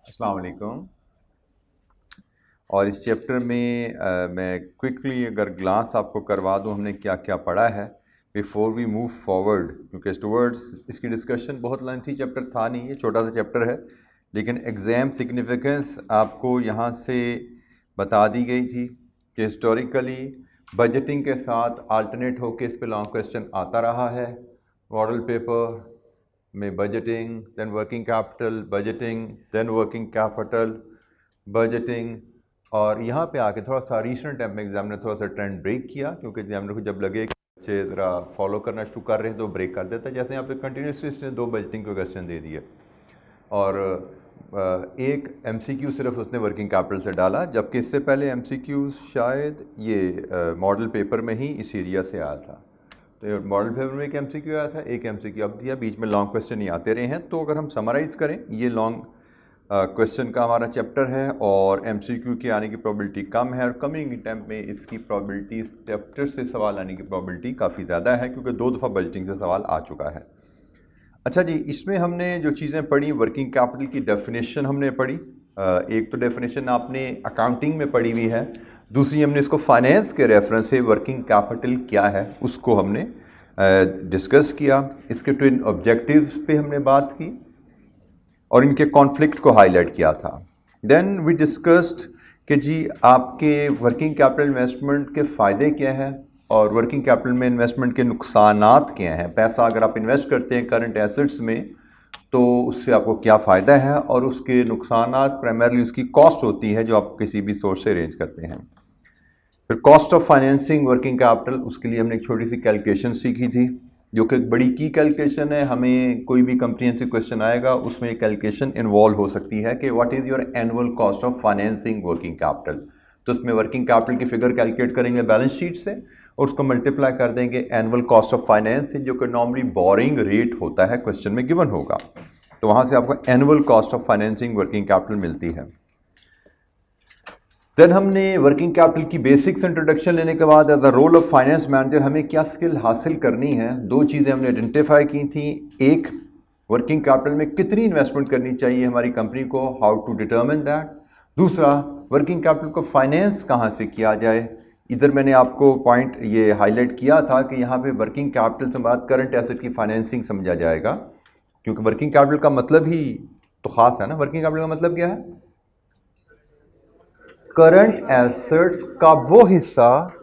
अस्सलाम वालेकुम। और इस चैप्टर में मैं क्विकली अगर ग्लांस आपको करवा दूं हमने क्या क्या पढ़ा है बिफोर वी मूव फॉरवर्ड, क्योंकि टुवर्ड्स इसकी डिस्कशन बहुत लेंथी चैप्टर था नहीं, ये छोटा सा चैप्टर है, लेकिन एग्ज़ाम सिग्निफिकेंस आपको यहाँ से बता दी गई थी कि हिस्टोरिकली बजटिंग के साथ अल्टरनेट होके इस पे लॉन्ग क्वेश्चन आता रहा है। मॉडल पेपर में budgeting, then working capital, budgeting, then working capital, budgeting, और यहाँ पे आके थोड़ा सा रिसेंट टाइम में एग्जाम ने थोड़ा सा ट्रेंड ब्रेक किया, क्योंकि एग्जामिनर को जब लगे कि बच्चे ज़रा फॉलो करना शुरू कर रहे हैं तो ब्रेक कर देता है। जैसे यहाँ पे कंटिन्यूसली इसने 2 बजटिंग के क्वेश्चन दे दिए और एक एमसीक्यू सिर्फ उसने वर्किंग कैपिटल से डाला, जबकि इससे पहले एमसीक्यू शायद ये मॉडल पेपर में ही इस एरिया से आया था। तो मॉडल पेपर में एक एमसीक्यू आया था, एक एमसीक्यू अब दिया, बीच में लॉन्ग क्वेश्चन ही आते रहे हैं। तो अगर हम समराइज़ करें, ये लॉन्ग क्वेश्चन का हमारा चैप्टर है और एमसीक्यू के आने की प्रोबेबिलिटी कम है, और कमिंग टाइम में इसकी प्रोबेबिलिटी, इस चैप्टर से सवाल आने की प्रोबेबिलिटी काफ़ी ज़्यादा है, क्योंकि 2 दफ़ा बजटिंग से सवाल आ चुका है। अच्छा जी, इसमें हमने जो चीज़ें पढ़ी, वर्किंग कैपिटल की डेफिनेशन हमने पढ़ी। एक तो डेफिनेशन आपने अकाउंटिंग में पढ़ी हुई है, दूसरी हमने इसको फाइनेंस के रेफरेंस से वर्किंग कैपिटल क्या है उसको हमने डिस्कस किया। इसके ट्विन ऑब्जेक्टिव्स पे हमने बात की और इनके कॉन्फ्लिक्ट को हाईलाइट किया था। देन वी डिस्कस्ड कि जी आपके वर्किंग कैपिटल इन्वेस्टमेंट के फ़ायदे क्या हैं और वर्किंग कैपिटल में इन्वेस्टमेंट के नुकसानात क्या हैं। पैसा अगर आप इन्वेस्ट करते हैं करंट एसेट्स में तो उससे आपको क्या फ़ायदा है, और उसके नुकसानात प्राइमरली उसकी कॉस्ट होती है जो आप किसी भी सोर्स से अरेंज करते हैं। फिर cost of financing working capital, उसके लिए हमने एक छोटी सी कैलकुलेशन सीखी थी, जो कि एक बड़ी की कैलकुलेशन है। हमें कोई भी कंप्रीहेंसिव से क्वेश्चन आएगा उसमें एक कैलकुलेशन इन्वॉल्व हो सकती है कि what is your annual cost of financing working capital. तो उसमें वर्किंग कैपिटल की फिगर कैलकुलेट करेंगे बैलेंस शीट से और उसको मल्टीप्लाई कर देंगे एनुअल कॉस्ट ऑफ फाइनेंस से, जो कि नॉर्मली बोरिंग रेट होता है, क्वेश्चन में गिवन होगा। तो वहाँ से आपको annual cost of financing working capital मिलती है। देन हमने वर्किंग कैपिटल की बेसिक्स इंट्रोडक्शन लेने के बाद as the role of finance manager हमें क्या स्किल हासिल करनी है, 2 चीज़ें हमने आइडेंटिफाई की थी। एक, वर्किंग कैपिटल में कितनी इन्वेस्टमेंट करनी चाहिए हमारी कंपनी को, हाउ टू डिटर्मिन दैट। दूसरा, वर्किंग कैपिटल को फाइनेंस कहाँ से किया जाए। इधर मैंने आपको पॉइंट ये हाईलाइट किया था कि यहाँ पे वर्किंग कैपिटल से बात करंट एसेट की फाइनेंसिंग समझा जाएगा, क्योंकि वर्किंग कैपिटल का मतलब ही तो ख़ास है ना। वर्किंग कैपिटल का मतलब क्या है? करंट एसेट्स का वो हिस्सा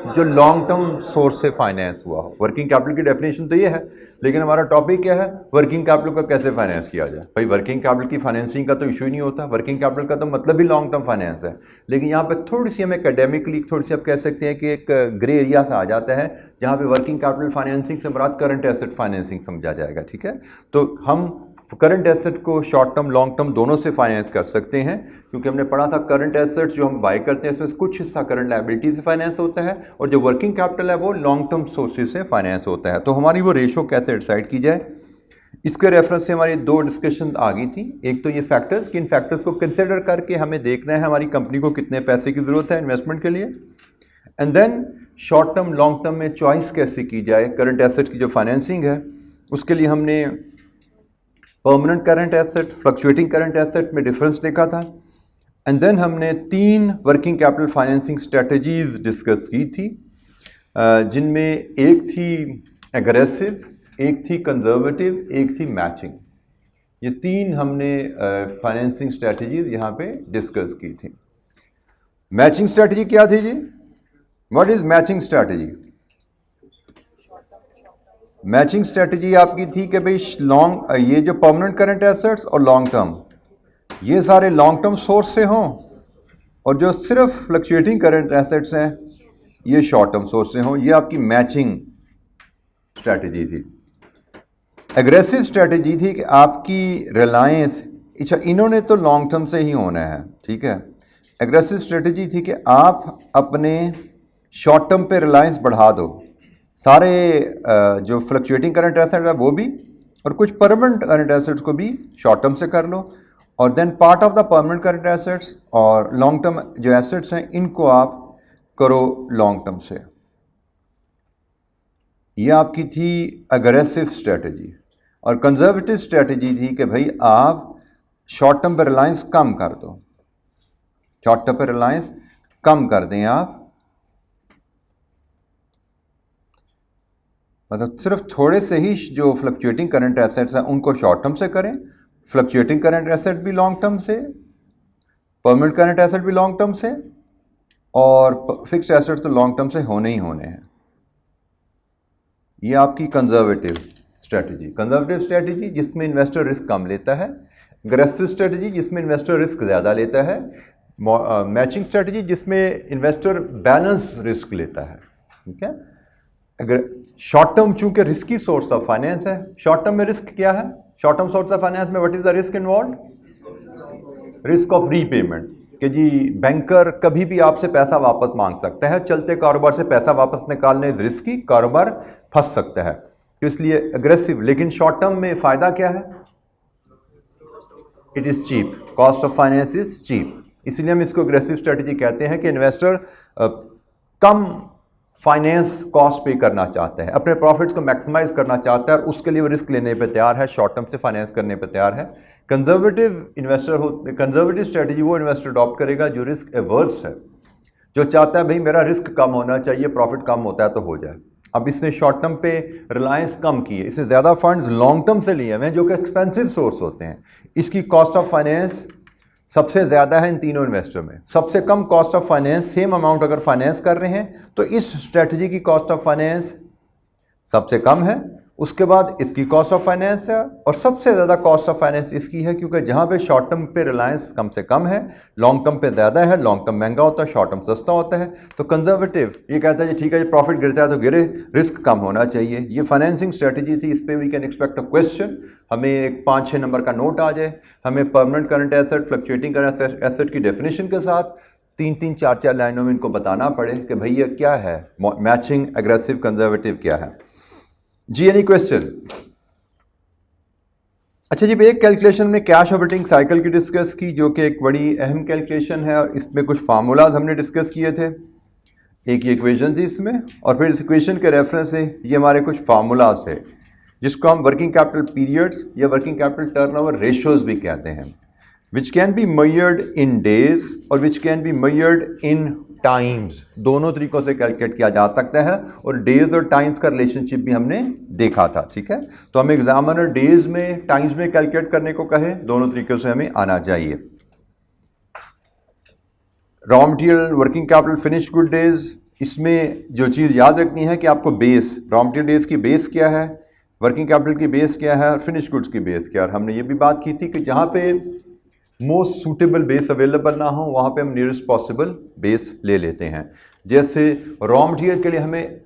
जो लॉन्ग टर्म सोर्स से फाइनेंस हुआ हो। वर्किंग कैपिटल की डेफिनेशन तो ये है, लेकिन हमारा टॉपिक क्या है, वर्किंग कैपिटल को कैसे फाइनेंस किया जाए। भाई वर्किंग कैपिटल की फाइनेंसिंग का तो इशू ही नहीं होता, वर्किंग कैपिटल का तो मतलब ही लॉन्ग टर्म फाइनेंस है। लेकिन यहाँ पे थोड़ी सी हम एकेडमिकली थोड़ी सी आप कह सकते हैं कि एक ग्रे एरिया सा आ जाता है, जहाँ पे वर्किंग कैपिटल फाइनेंसिंग से मुराद करंट एसेट फाइनेंसिंग समझा जाएगा। ठीक है, तो हम करंट एसेट को शॉर्ट टर्म लॉन्ग टर्म दोनों से फाइनेंस कर सकते हैं, क्योंकि हमने पढ़ा था करंट एसेट्स जो हम बाय करते हैं इसमें कुछ हिस्सा करंट लायबिलिटी से फाइनेंस होता है, और जो वर्किंग कैपिटल है वो लॉन्ग टर्म सोर्सेज से फाइनेंस होता है। तो हमारी वो रेशो कैसे डिसाइड की जाए, इसके रेफरेंस से हमारी 2 डिस्कशन आ गई थी। एक तो ये फैक्टर्स, कि इन फैक्टर्स को कंसिडर करके हमें देखना है हमारी कंपनी को कितने पैसे की ज़रूरत है इन्वेस्टमेंट के लिए, and then short term long term में चॉइस कैसे की जाए करंट एसेट की जो फाइनेंसिंग है। उसके लिए हमने permanent current asset, fluctuating current asset में डिफरेंस देखा था, एंड देन हमने 3 working capital financing strategies discuss की थी, जिनमें एक थी एग्रेसिव, एक थी कंजर्वेटिव, एक थी मैचिंग। ये 3 हमने फाइनेंसिंग स्ट्रेटजीज यहाँ पे डिस्कस की थी। मैचिंग स्ट्रेटजी क्या थी जी? What is matching strategy? Matching strategy आपकी थी कि भाई ये जो परमानेंट करंट एसेट्स और लॉन्ग टर्म, ये सारे लॉन्ग टर्म सोर्स से हों, और जो सिर्फ फ्लक्चुएटिंग करंट एसेट्स हैं ये शॉर्ट टर्म सोर्स से हों। ये आपकी मैचिंग स्ट्रेटजी थी। एग्रेसिव स्ट्रेटजी थी कि आपकी रिलायंस, अच्छा इन्होंने तो लॉन्ग टर्म से ही होना है, ठीक है। एग्रेसिव स्ट्रेटजी थी कि आप अपने शॉर्ट टर्म पे रिलायंस बढ़ा दो, सारे जो फ्लक्चुएटिंग करंट एसेट है वो भी, और कुछ परमानेंट करंट एसेट्स को भी शॉर्ट टर्म से कर लो, और then part of the permanent current assets और लॉन्ग टर्म जो एसेट्स हैं इनको आप करो लॉन्ग टर्म से। ये आपकी थी अग्रेसिव स्ट्रेटजी। और कंजर्वेटिव स्ट्रेटजी थी कि भाई आप शॉर्ट टर्म पे रिलायंस कम कर दो, शॉर्ट टर्म पे रिलायंस कम कर दें आप, मतलब सिर्फ थोड़े से ही जो फ्लक्चुएटिंग करंट एसेट्स हैं उनको शॉर्ट टर्म से करें, फ्लक्चुएटिंग करंट एसेट भी लॉन्ग टर्म से, परमानेंट करंट एसेट भी लॉन्ग टर्म से, और फिक्स्ड एसेट्स तो लॉन्ग टर्म से होने ही होने हैं। ये आपकी कंजर्वेटिव स्ट्रेटजी जिसमें इन्वेस्टर रिस्क कम लेता है, अग्रेसिव स्ट्रेटजी जिसमें इन्वेस्टर रिस्क ज़्यादा लेता है, मैचिंग स्ट्रेटजी जिसमें इन्वेस्टर बैलेंस रिस्क लेता है। ठीक है, अगर शॉर्ट टर्म चूंकि रिस्की सोर्स ऑफ फाइनेंस है, शॉर्ट टर्म में रिस्क क्या है, short term source of finance में what is the risk involve, risk of repayment, कि जी बैंकर कभी भी आपसे पैसा वापस मांग सकता है, चलते कारोबार से पैसा वापस निकालने रिस्की, कारोबार फंस सकता है, तो इसलिए अग्रेसिव। लेकिन शॉर्ट टर्म में फायदा क्या है, it is cheap, cost of finance is cheap, इसलिए हम इसको अग्रेसिव स्ट्रेटजी कहते हैं कि इन्वेस्टर कम फाइनेंस कॉस्ट पे करना चाहता है, अपने प्रॉफिट्स को मैक्सिमाइज करना चाहता है और उसके लिए वो रिस्क लेने पे तैयार है, शॉर्ट टर्म से फाइनेंस करने पे तैयार है। कंजर्वेटिव इन्वेस्टर कंजर्वेटिव स्ट्रेटजी वो इन्वेस्टर अडॉप्ट करेगा जो रिस्क एवर्स है, जो चाहता है भाई मेरा रिस्क कम होना चाहिए, प्रॉफिट कम होता है तो हो जाए। अब इसने शॉर्ट टर्म पे रिलायंस कम की है, इसने ज़्यादा फंड्स लॉन्ग टर्म से लिए हुए हैं जो कि एक्सपेंसिव सोर्स होते हैं, इसकी कॉस्ट ऑफ फाइनेंस सबसे ज़्यादा है इन तीनों इन्वेस्टर में। सबसे कम cost of finance, same amount अगर फाइनेंस कर रहे हैं तो इस स्ट्रेटजी की कॉस्ट ऑफ फाइनेंस सबसे कम है, उसके बाद इसकी कॉस्ट ऑफ फाइनेंस है, और सबसे ज़्यादा कॉस्ट ऑफ फाइनेंस इसकी है क्योंकि जहाँ पे शॉर्ट टर्म पे रिलायंस कम से कम है, लॉन्ग टर्म पे ज़्यादा है, लॉन्ग टर्म महंगा होता है, शॉर्ट टर्म सस्ता होता है। तो कंजर्वेटिव ये कहता है जी ठीक है, ये प्रॉफिट गिरता है तो गिरे, रिस्क कम होना चाहिए। ये फाइनेंसिंग स्ट्रेटजी थी, इस पर we can expect a question, हमें एक 5-6 नंबर का नोट आ जाए, हमें permanent current asset, fluctuating current asset की डेफिनेशन के साथ 3-3, 4-4 लाइनों में इनको बताना पड़े कि भैया क्या है मैचिंग, एग्रेसिव, कंजर्वेटिव क्या है जी। Any question? अच्छा जी, एक कैलकुलेशन में कैश ऑपरेटिंग साइकिल की डिस्कस की जो कि एक बड़ी अहम कैलकुलेशन है, और इसमें कुछ फार्मूलाज हमने डिस्कस किए थे, एक ये इक्वेशन थी इसमें, और फिर इस इक्वेशन के रेफरेंस से ये हमारे कुछ फार्मूलाज है जिसको हम वर्किंग कैपिटल पीरियड्स या वर्किंग कैपिटल टर्नओवर रेशियोज भी कहते हैं, which can be measured in days और which can be measured in times. दोनों तरीकों से कैलकुलेट किया जा सकता है, और डेज और टाइम्स का रिलेशनशिप भी हमने देखा था। ठीक है, तो हम एग्जामिनर डेज में, टाइम्स में कैलकुलेट करने को कहे, दोनों तरीकों से हमें आना चाहिए। Raw material, working capital, finish good days, इसमें जो चीज़ याद रखनी है कि आपको बेस, रॉ मटेरियल डेज की बेस क्या है, वर्किंग कैपिटल की बेस क्या है, और फिनिश गुड्स की बेस क्या है। और हमने ये भी बात की थी कि जहाँ पे मोस्ट सूटेबल बेस अवेलेबल ना हो वहाँ पे हम नियरेस्ट पॉसिबल बेस ले लेते हैं। जैसे रॉ मटेरियल के लिए हमें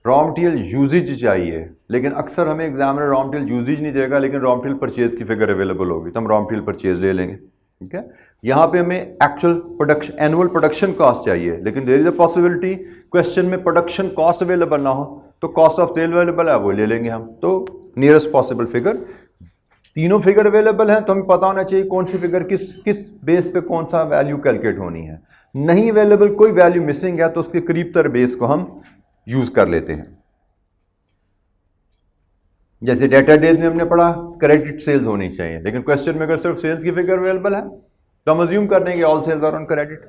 रॉ मटेरियल यूजेज चाहिए, लेकिन अक्सर हमें एग्जामिनर रॉ मटेरियल यूजेज नहीं देगा, लेकिन रॉ मटेरियल परचेज की फिगर अवेलेबल होगी तो हम रॉ मटेरियल परचेज ले लेंगे। ठीक है, यहाँ पे हमें actual production, annual production cost चाहिए, लेकिन there is a possibility question में प्रोडक्शन कॉस्ट अवेलेबल ना हो तो कॉस्ट ऑफ सेल अवेलेबल है, वो ले लेंगे हम। तो नियरेस्ट पॉसिबल फिगर, तीनों फिगर अवेलेबल हैं तो हमें पता होना चाहिए कौन सी फिगर किस बेस पे कौन सा वैल्यू कैलकुलेट होनी है। नहीं अवेलेबल, कोई वैल्यू मिसिंग है तो उसके करीब तर बेस को हम यूज कर लेते हैं। जैसे डेटा डेज में हमने पढ़ा क्रेडिट सेल्स होनी चाहिए, लेकिन क्वेश्चन में अगर सिर्फ सेल्स की फिगर अवेलेबल है तो हम अज्यूम कर देंगे all sales are on credit.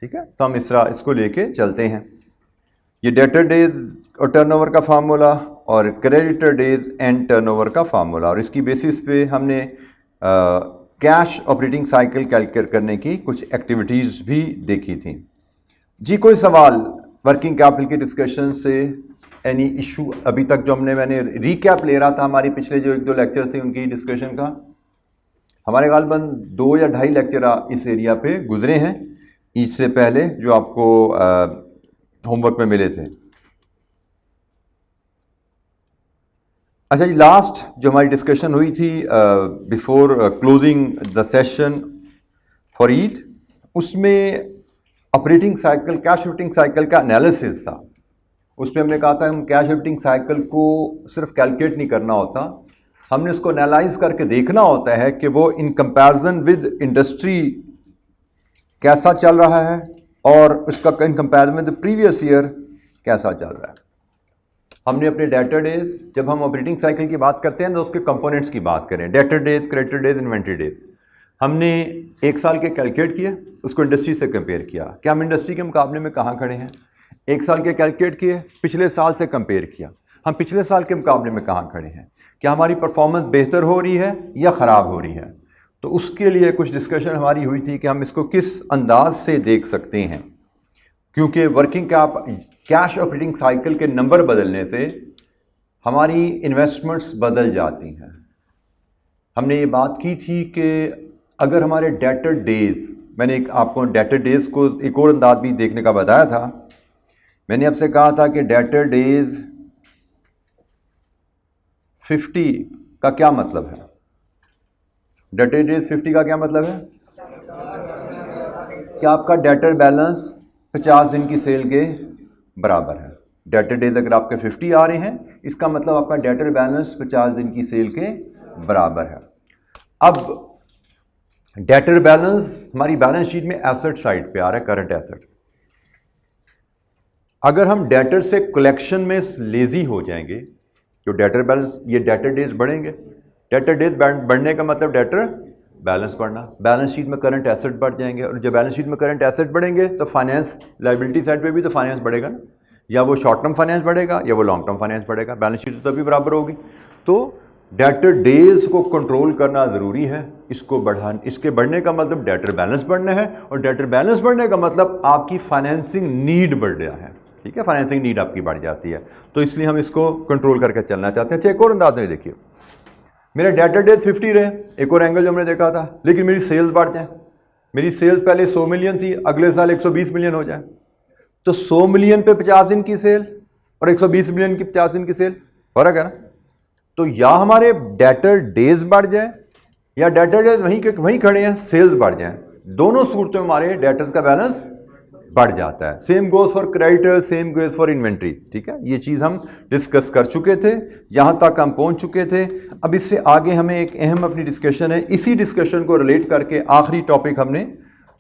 ठीक है, तो हम इसको लेके चलते हैं। ये डेटर डेज और टर्नओवर का फार्मूला और क्रेडिटर डेज एंड टर्नओवर का फार्मूला, और इसकी बेसिस पे हमने कैश ऑपरेटिंग साइकिल कैलकुलेट करने की कुछ एक्टिविटीज़ भी देखी थी जी। कोई सवाल वर्किंग कैपिटल की डिस्कशन से, एनी इशू अभी तक जो मैंने रीकैप ले रहा था हमारी पिछले जो 1-2 लेक्चर थे उनकी डिस्कशन का, हमारे गालबन 2 या 2.5 लेक्चर इस एरिया पे गुजरे हैं इससे पहले जो आपको होमवर्क में मिले थे। अच्छा जी, लास्ट जो हमारी डिस्कशन हुई थी before closing the session for Eid, उसमें operating cycle, cash operating cycle का एनालिसिस था। उसमें हमने कहा था हम कैश ऑपरेटिंग साइकिल को सिर्फ कैलकुलेट नहीं करना होता, हमने इसको एनालाइज करके देखना होता है कि वो इन कंपैरिजन विद इंडस्ट्री कैसा चल रहा है और उसका इन कंपैरिजन विद प्रीवियस ईयर कैसा चल रहा है। हमने अपने डेटर डेज, जब हम ऑपरेटिंग साइकिल की बात करते हैं तो उसके कंपोनेंट्स की बात करें, debtor days, creditor days, inventory days, हमने एक साल के कैलकुलेट किए, उसको इंडस्ट्री से कंपेयर किया कि हम इंडस्ट्री के मुकाबले में कहाँ खड़े हैं। एक साल के कैलकुलेट किए, पिछले साल से कंपेयर किया, हम पिछले साल के मुकाबले में कहाँ खड़े हैं, क्या हमारी परफॉर्मेंस बेहतर हो रही है या ख़राब हो रही है। तो उसके लिए कुछ डिस्कशन हमारी हुई थी कि हम इसको किस अंदाज से देख सकते हैं, क्योंकि वर्किंग कैश ऑपरेटिंग साइकिल के नंबर बदलने से हमारी इन्वेस्टमेंट्स बदल जाती हैं। हमने ये बात की थी कि अगर हमारे डेटर डेज, मैंने आपको डेटर डेज को एक और अंदाज भी देखने का बताया था। मैंने आपसे कहा था कि डेटर डेज 50 का क्या मतलब है। डेटर डेज 50 का क्या मतलब है कि आपका डेटर बैलेंस 50 दिन की सेल के बराबर है। डेटर डेज अगर आपके 50 आ रहे हैं, इसका मतलब आपका डेटर बैलेंस 50 दिन की सेल के बराबर है। अब डेटर बैलेंस हमारी बैलेंस शीट में एसेट साइड पे आ रहा है, करंट एसेट। अगर हम डेटर से कलेक्शन में लेजी हो जाएंगे तो डेटर बैलेंस, ये डेटर डेज बढ़ेंगे। डेटर डेज बढ़ने का मतलब डेटर बैलेंस बढ़ना, बैलेंस शीट में करंट एसेट बढ़ जाएंगे, और जब बैलेंस शीट में करंट एसेट बढ़ेंगे तो फाइनेंस लायबिलिटी साइड पे भी तो फाइनेंस बढ़ेगा ना, या वो शॉर्ट टर्म फाइनेंस बढ़ेगा या वो लॉन्ग टर्म फाइनेंस बढ़ेगा, बैलेंस शीट तो तभी बराबर होगी। तो डेटर डेज को कंट्रोल करना ज़रूरी है, इसको बढ़ाने, इसके बढ़ने का मतलब डेटर बैलेंस बढ़ना है, और डेटर बैलेंस बढ़ने का मतलब आपकी फाइनेंसिंग नीड बढ़ रहा है। ठीक है, फाइनेंसिंग नीड आपकी बढ़ जाती है, तो इसलिए हम इसको कंट्रोल करके चलना चाहते हैं। अच्छा, एक और अंदाज में देखिए, मेरे डेटर डेज 50 रहे, एक और एंगल जो हमने देखा था, लेकिन मेरी सेल्स बढ़ जाए। मेरी सेल्स पहले 100 मिलियन थी, अगले साल 120 मिलियन हो जाए, तो 100 मिलियन पे 50 दिन की सेल और 120 मिलियन की 50 दिन की सेल, फर्क है ना। तो या हमारे डेटर डेज बढ़ जाए या डेटर डेज वहीं खड़े हैं, सेल्स बढ़ जाए, दोनों सूरतों में हमारे डेटर्स का बैलेंस बढ़ जाता है। Same goes for creditor, same goes for inventory. ठीक है, ये चीज़ हम डिस्कस कर चुके थे, यहाँ तक हम पहुँच चुके थे। अब इससे आगे हमें एक अहम अपनी डिस्कशन है, इसी डिस्कशन को रिलेट करके आखिरी टॉपिक हमने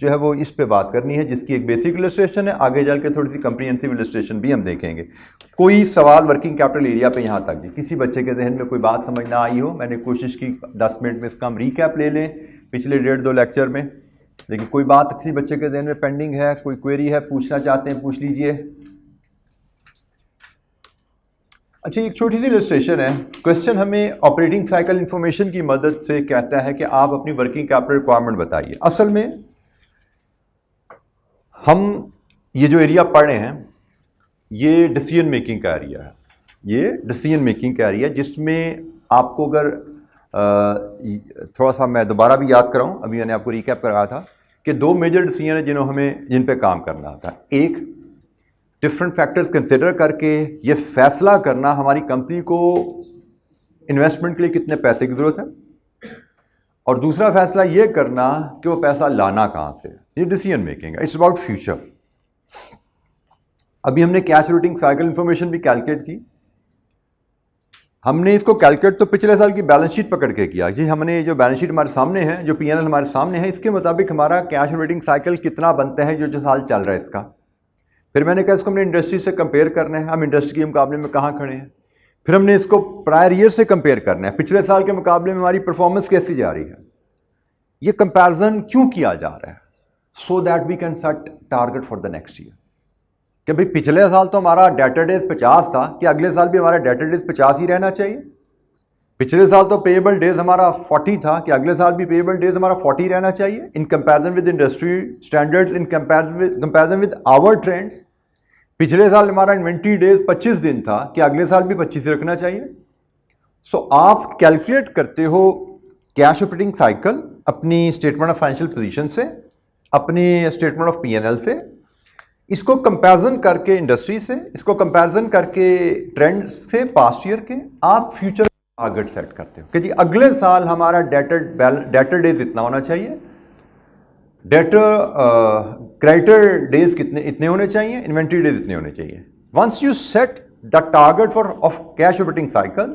जो है वो इस पे बात करनी है, जिसकी एक बेसिक इलस्ट्रेशन है, आगे चल के थोड़ी सी कम्प्रीहेंसिव इलस्ट्रेशन भी हम देखेंगे। कोई सवाल वर्किंग कैपिटल एरिया पे यहाँ तक किसी बच्चे के जहन में कोई बात समझ ना आई हो, मैंने कोशिश की 10 मिनट में इसका हम रीकैप ले लें पिछले 1.5-2 लेक्चर में, लेकिन कोई बात किसी बच्चे के जहन में पेंडिंग है, कोई क्वेरी है, पूछना चाहते हैं, पूछ लीजिए। अच्छा, एक छोटी सी इलस्ट्रेशन है। क्वेश्चन हमें ऑपरेटिंग साइकिल इंफॉर्मेशन की मदद से कहता है कि आप अपनी वर्किंग कैपिटल रिक्वायरमेंट बताइए। असल में हम ये जो एरिया पढ़ रहे हैं ये डिसीजन मेकिंग का एरिया है, ये डिसीजन मेकिंग का एरिया, जिसमें आपको अगर थोड़ा सा मैं दोबारा भी याद कराऊं, अभी मैंने आपको रिकैप कराया था कि 2 मेजर डिसीजन है जिन पे काम करना था। एक, डिफरेंट फैक्टर्स कंसिडर करके ये फैसला करना हमारी कंपनी को इन्वेस्टमेंट के लिए कितने पैसे की ज़रूरत है, और दूसरा फैसला ये करना कि वो पैसा लाना कहाँ से। ये डिसीजन मेकिंग है, इट्स अबाउट फ्यूचर। अभी हमने कैश रूटिंग साइकिल इंफॉर्मेशन भी कैलकुलेट की। हमने इसको कैलकुलेट तो पिछले साल की बैलेंस शीट पकड़ के किया। ये हमने जो बैलेंस शीट हमारे सामने है, जो पीएनएल हमारे सामने है, इसके मुताबिक हमारा कैश ऑपरेटिंग साइकिल कितना बनता है जो साल चल रहा है इसका। फिर मैंने कहा इसको हमने इंडस्ट्री से कंपेयर करना है, हम इंडस्ट्री के मुकाबले में कहाँ खड़े हैं। फिर हमने इसको प्रायर ईयर से कंपेयर करना है, पिछले साल के मुकाबले में हमारी परफॉर्मेंस कैसी जा रही है। ये कंपैरिजन क्यों किया जा रहा है? So that we can set target for the next year. कि भाई पिछले साल तो हमारा डेटर डेज 50 था, कि अगले साल भी हमारा डेटर डेज 50 ही रहना चाहिए। पिछले साल तो पेएबल डेज हमारा 40 था, कि अगले साल भी पेएबल डेज हमारा 40 रहना चाहिए in comparison with industry standards, in comparison with our trends. पिछले साल हमारा इन्वेंट्री डेज 25 दिन था, कि अगले साल भी 25 रखना चाहिए। सो आप कैलकुलेट करते हो कैश ऑपरेटिंग साइकिल अपनी स्टेटमेंट ऑफ फाइनेंशियल पोजीशन से, अपनी स्टेटमेंट ऑफ पीएनएल से, इसको कंपैरिजन करके इंडस्ट्री से, इसको कंपैरिजन करके ट्रेंड से पास्ट ईयर के, आप फ्यूचर टारगेट सेट करते हो कि जी अगले साल हमारा डेटर डेज इतना होना चाहिए, क्रेडिटर डेज इतने होने चाहिए, इन्वेंट्री डेज इतने होने चाहिए। Once you set the target for of cash operating cycle,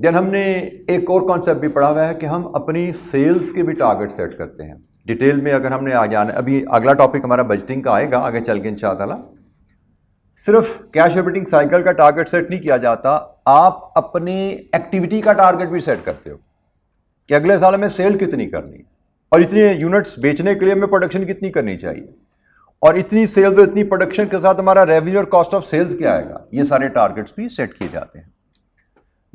then हमने एक और कॉन्सेप्ट भी पढ़ा हुआ है कि हम अपनी सेल्स के भी टारगेट सेट करते हैं। डिटेल में अगर हमने आ जाना, अभी अगला टॉपिक हमारा बजटिंग का आएगा आगे चल के इंशाअल्लाह। सिर्फ कैश ऑपरेटिंग साइकिल का टारगेट सेट नहीं किया जाता, आप अपनी एक्टिविटी का टारगेट भी सेट करते हो कि अगले साल में सेल कितनी करनी है और इतने यूनिट्स बेचने के लिए हमें प्रोडक्शन कितनी करनी चाहिए और इतनी सेल्स और इतनी प्रोडक्शन के साथ हमारा रेवेन्यू और कॉस्ट ऑफ सेल्स क्या आएगा। ये सारे टारगेट्स भी सेट किए जाते हैं।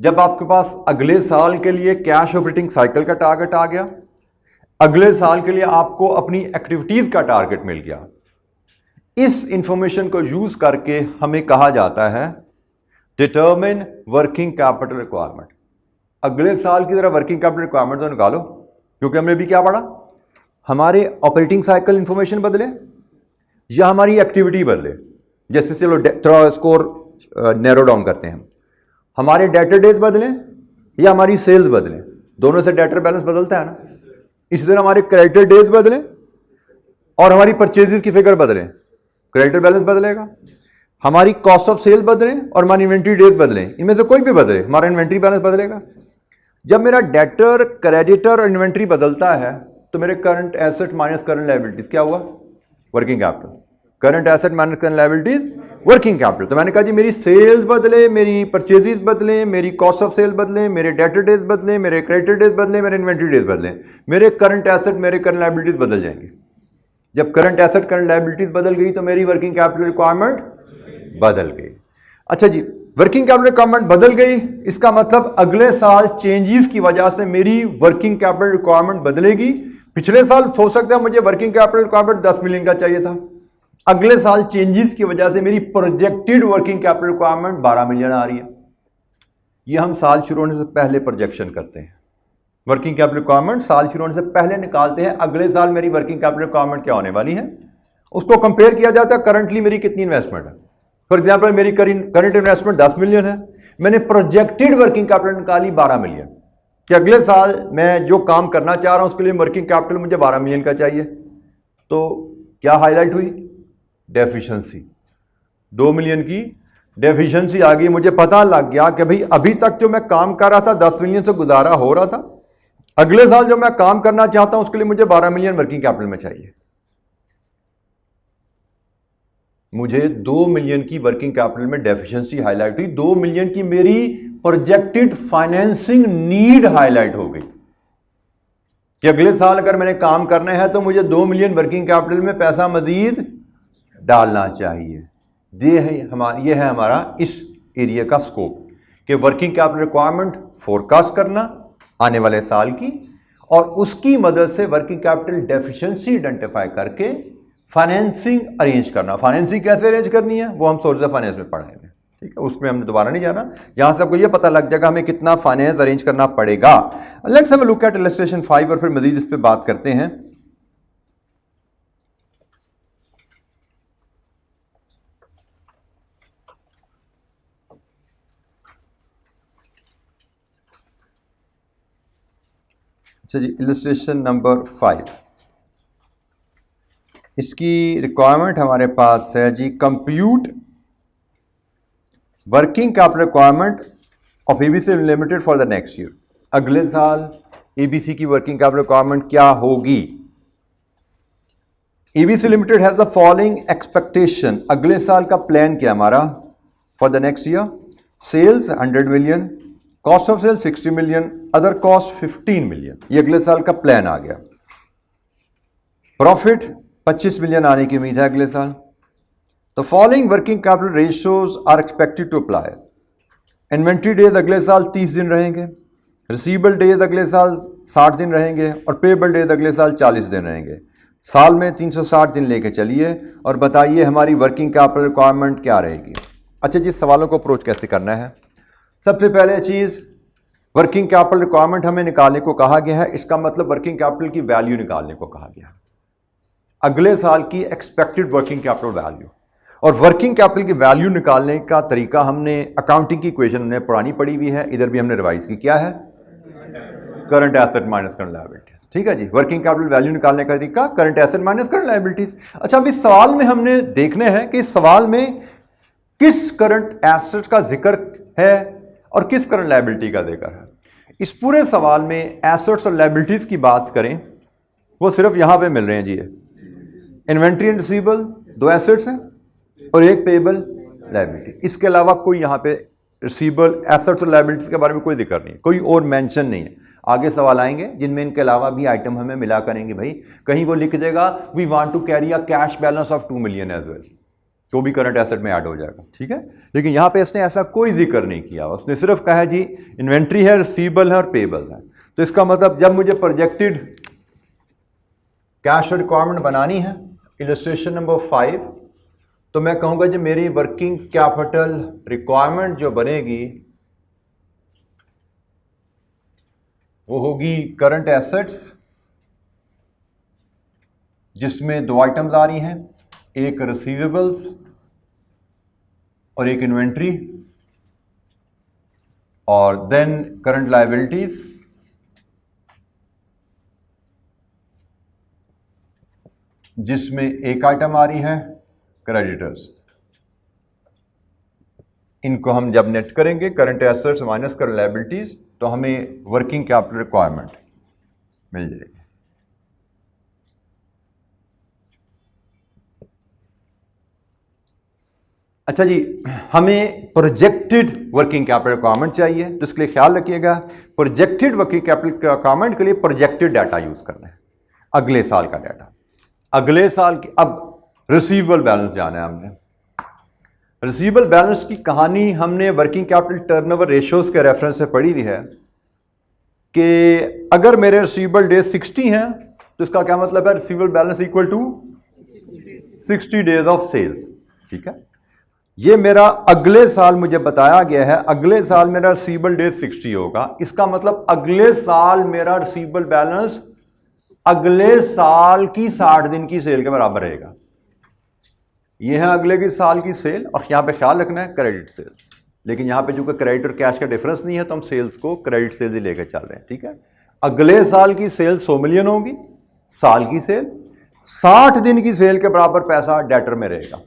जब आपके पास अगले साल के लिए कैश ऑपरेटिंग साइकिल का टारगेट आ गया, अगले साल के लिए आपको अपनी एक्टिविटीज का टारगेट मिल गया, इस इंफॉर्मेशन को यूज करके हमें कहा जाता है डिटरमिन वर्किंग कैपिटल रिक्वायरमेंट। अगले साल की तरह वर्किंग कैपिटल रिक्वायरमेंट तो निकालो, क्योंकि हमने भी क्या पढ़ा, हमारे ऑपरेटिंग साइकिल इंफॉर्मेशन बदले या हमारी एक्टिविटी बदले। जैसे चलो थोड़ा स्कोर नैरो डाउन करते हैं, हमारे डेटर डेज बदले या हमारी सेल्स बदले, दोनों से डेटर बैलेंस बदलता है ना। इसी तरह हमारे क्रेडिटर डेज बदले और हमारी परचेजेस की फिगर बदले, क्रेडिटर बैलेंस बदलेगा। हमारी कॉस्ट ऑफ सेल बदले और हमारी इन्वेंट्री डेज बदले, इनमें से कोई भी बदले, हमारा इन्वेंट्री बैलेंस बदलेगा। जब मेरा डेटर, क्रेडिटर और इन्वेंट्री बदलता है तो मेरे current asset minus current liabilities क्या हुआ, working capital. Current asset minus current liabilities working capital. तो मैंने कहा जी मेरी सेल्स बदले, मेरी परचेजेस बदले, मेरी कॉस्ट ऑफ सेल बदले, मेरे डेटर डेज बदले, मेरे क्रेडिटर डेज बदले, मेरे इन्वेंट्री डेज बदले, मेरे करंट एसेट, मेरे करंट लायबिलिटीज बदल जाएंगे। जब करंट एसेट, करंट लायबिलिटीज बदल गई तो मेरी वर्किंग कैपिटल रिक्वायरमेंट बदल गई। अच्छा जी, वर्किंग कैपिटल रिक्वायरमेंट बदल गई, इसका मतलब अगले साल चेंजेस की वजह से मेरी वर्किंग कैपिटल रिक्वायरमेंट बदलेगी। पिछले साल हो सकता है मुझे वर्किंग कैपिटल रिक्वायरमेंट 10 मिलियन का चाहिए था, अगले साल चेंजेस की वजह से मेरी projected working capital requirement 12 million आ रही है। ये हम साल शुरू होने से पहले प्रोजेक्शन करते हैं। वर्किंग कैपिटल रिक्वायरमेंट साल शुरू होने से पहले निकालते हैं, अगले साल मेरी वर्किंग कैपिटल रिक्वायरमेंट क्या होने वाली है, उसको कंपेयर किया जाता है करंटली मेरी कितनी इन्वेस्टमेंट है। फॉर एग्जाम्पल मेरी करंट इन्वेस्टमेंट 10 मिलियन है, मैंने प्रोजेक्टेड वर्किंग कैपिटल निकाली 12 मिलियन, कि अगले साल मैं जो काम करना चाह रहा हूं उसके लिए वर्किंग कैपिटल मुझे 12 मिलियन का चाहिए। तो क्या हाईलाइट हुई, डेफिशिएंसी, 2 मिलियन की डेफिशिएंसी आ गई। मुझे पता लग गया कि भाई अभी तक जो मैं काम कर रहा था 10 मिलियन से गुजारा हो रहा था, अगले साल जो मैं काम करना चाहता हूं उसके लिए मुझे 12 मिलियन वर्किंग कैपिटल में चाहिए। मुझे 2 मिलियन की वर्किंग कैपिटल में डेफिशिएंसी हाईलाइट हुई, 2 मिलियन की मेरी प्रोजेक्टेड फाइनेंसिंग नीड हाईलाइट हो गई कि अगले साल अगर मैंने काम करना है तो मुझे 2 मिलियन वर्किंग कैपिटल में पैसा मजीद डालना चाहिए। ये है हमारा इस एरिया का स्कोप कि वर्किंग कैपिटल रिक्वायरमेंट फोरकास्ट करना आने वाले साल की, और उसकी मदद से वर्किंग कैपिटल डेफिशिएंसी आइडेंटिफाई करके फाइनेंसिंग अरेंज करना। फाइनेंसिंग कैसे अरेंज करनी है वो हम सोर्स ऑफ फाइनेंस में पढ़ाएंगे, ठीक है, उसमें हमने दोबारा नहीं जाना। यहां से आपको ये पता लग जाएगा हमें कितना फाइनेंस अरेंज करना पड़ेगा। Let's have a look at illustration 5 और फिर मजीद इस पर बात करते हैं। अच्छा जी, इलस्ट्रेशन नंबर 5, इसकी रिक्वायरमेंट हमारे पास है जी, compute working capital requirement of ABC limited for the next year. अगले साल एबीसी की वर्किंग कैपिटल रिक्वायरमेंट क्या होगी। ABC limited has the following expectation, अगले साल का प्लान क्या हमारा for the next year. Sales 100 million, cost of sale 60 million, other cost 15 million, ये अगले साल का प्लान आ गया। प्रॉफिट 25 मिलियन आने की उम्मीद है अगले साल। तो following working capital ratios are expected to apply. Inventory days अगले साल 30 दिन रहेंगे, रिसीवेबल डेज अगले साल 60 दिन रहेंगे और पेबल डेज अगले साल 40 दिन रहेंगे। साल में 360 दिन लेके चलिए और बताइए हमारी वर्किंग कैपिटल रिक्वायरमेंट क्या रहेगी। अच्छा जी, सवालों को अप्रोच कैसे करना है। सबसे पहले चीज़, वर्किंग कैपिटल रिक्वायरमेंट हमें निकालने को कहा गया है, इसका मतलब वर्किंग कैपिटल की वैल्यू निकालने को कहा गया है, अगले साल की एक्सपेक्टेड वर्किंग कैपिटल वैल्यू। और वर्किंग कैपिटल की वैल्यू निकालने का तरीका हमने अकाउंटिंग की इक्वेशन में पुरानी पढ़ी हुई है, इधर भी हमने रिवाइज की। क्या है, current asset minus current liabilities, ठीक है जी। वर्किंग कैपिटल वैल्यू निकालने का तरीका current asset minus current liabilities. अच्छा, अब इस सवाल में हमने देखने हैं कि इस सवाल में किस करंट एसेट का जिक्र है और किस करंट लायबिलिटी का जिक्र है। इस पूरे सवाल में एसेट्स और लायबिलिटीज की बात करें वो सिर्फ यहां पे मिल रहे हैं जी। इन्वेंट्री एंड रिसीवेबल 2 एसेट्स हैं और एक पेबल लायबिलिटी। इसके अलावा कोई यहाँ पे रिसीवेबल एसेट्स और लायबिलिटीज के बारे में कोई जिक्र नहीं है, कोई और मेंशन नहीं है। आगे सवाल आएंगे जिनमें इनके अलावा भी आइटम हमें मिला करेंगे भाई। कहीं वो लिख देगा we want to carry a cash balance of 2 million as well, तो भी करंट एसेट में ऐड हो जाएगा, ठीक है। लेकिन यहाँ पे इसने ऐसा कोई जिक्र नहीं किया, उसने सिर्फ कहा जी इन्वेंट्री है, रिसीवेबल है और पेबल है। तो इसका मतलब जब मुझे प्रोजेक्टेड कैश रिक्वायरमेंट बनानी है, इलस्ट्रेशन नंबर 5, तो मैं कहूँगा जी मेरी वर्किंग कैपिटल रिक्वायरमेंट जो बनेगी वो होगी करंट एसेट्स, जिसमें 2 आइटम्स आ रही हैं, एक रिसीवेबल्स और एक इन्वेंट्री, और देन करंट लायबिलिटीज, जिसमें एक आइटम आ रही है क्रेडिटर्स। इनको हम जब नेट करेंगे current assets minus current liabilities, तो हमें वर्किंग कैपिटल रिक्वायरमेंट मिल जाएगी। अच्छा जी, हमें प्रोजेक्टेड वर्किंग कैपिटल रिक्वायरमेंट चाहिए, तो इसके लिए ख्याल रखिएगा प्रोजेक्टेड वर्किंग कैपिटल रिक्वायरमेंट के लिए प्रोजेक्टेड डाटा यूज करना है, अगले साल का डाटा, अगले साल की। अब रिसीवेबल बैलेंस जाना है हमने। रिसीवेबल बैलेंस की कहानी हमने वर्किंग कैपिटल टर्नओवर रेशियोज के रेफरेंस से पढ़ी हुई है कि अगर मेरे रिसीवेबल डेज 60 हैं तो इसका क्या मतलब है, receivable balance equal to 60 days of sales, ठीक है। ये मेरा अगले साल मुझे बताया गया है, अगले साल मेरा रिसीवेबल डेज 60 होगा। इसका मतलब अगले साल मेरा रिसीवेबल बैलेंस अगले साल की 60 दिन की सेल के बराबर रहेगा। यह है अगले की साल की सेल, और यहां पे ख्याल रखना है क्रेडिट सेल्स। लेकिन यहां पे चूंकि क्रेडिट और कैश का डिफरेंस नहीं है तो हम सेल्स को क्रेडिट सेल्स ही लेकर चल रहे हैं, ठीक है। अगले साल की सेल 100 मिलियन होगी, साल की सेल 60 दिन की सेल के बराबर पैसा डेटर में रहेगा।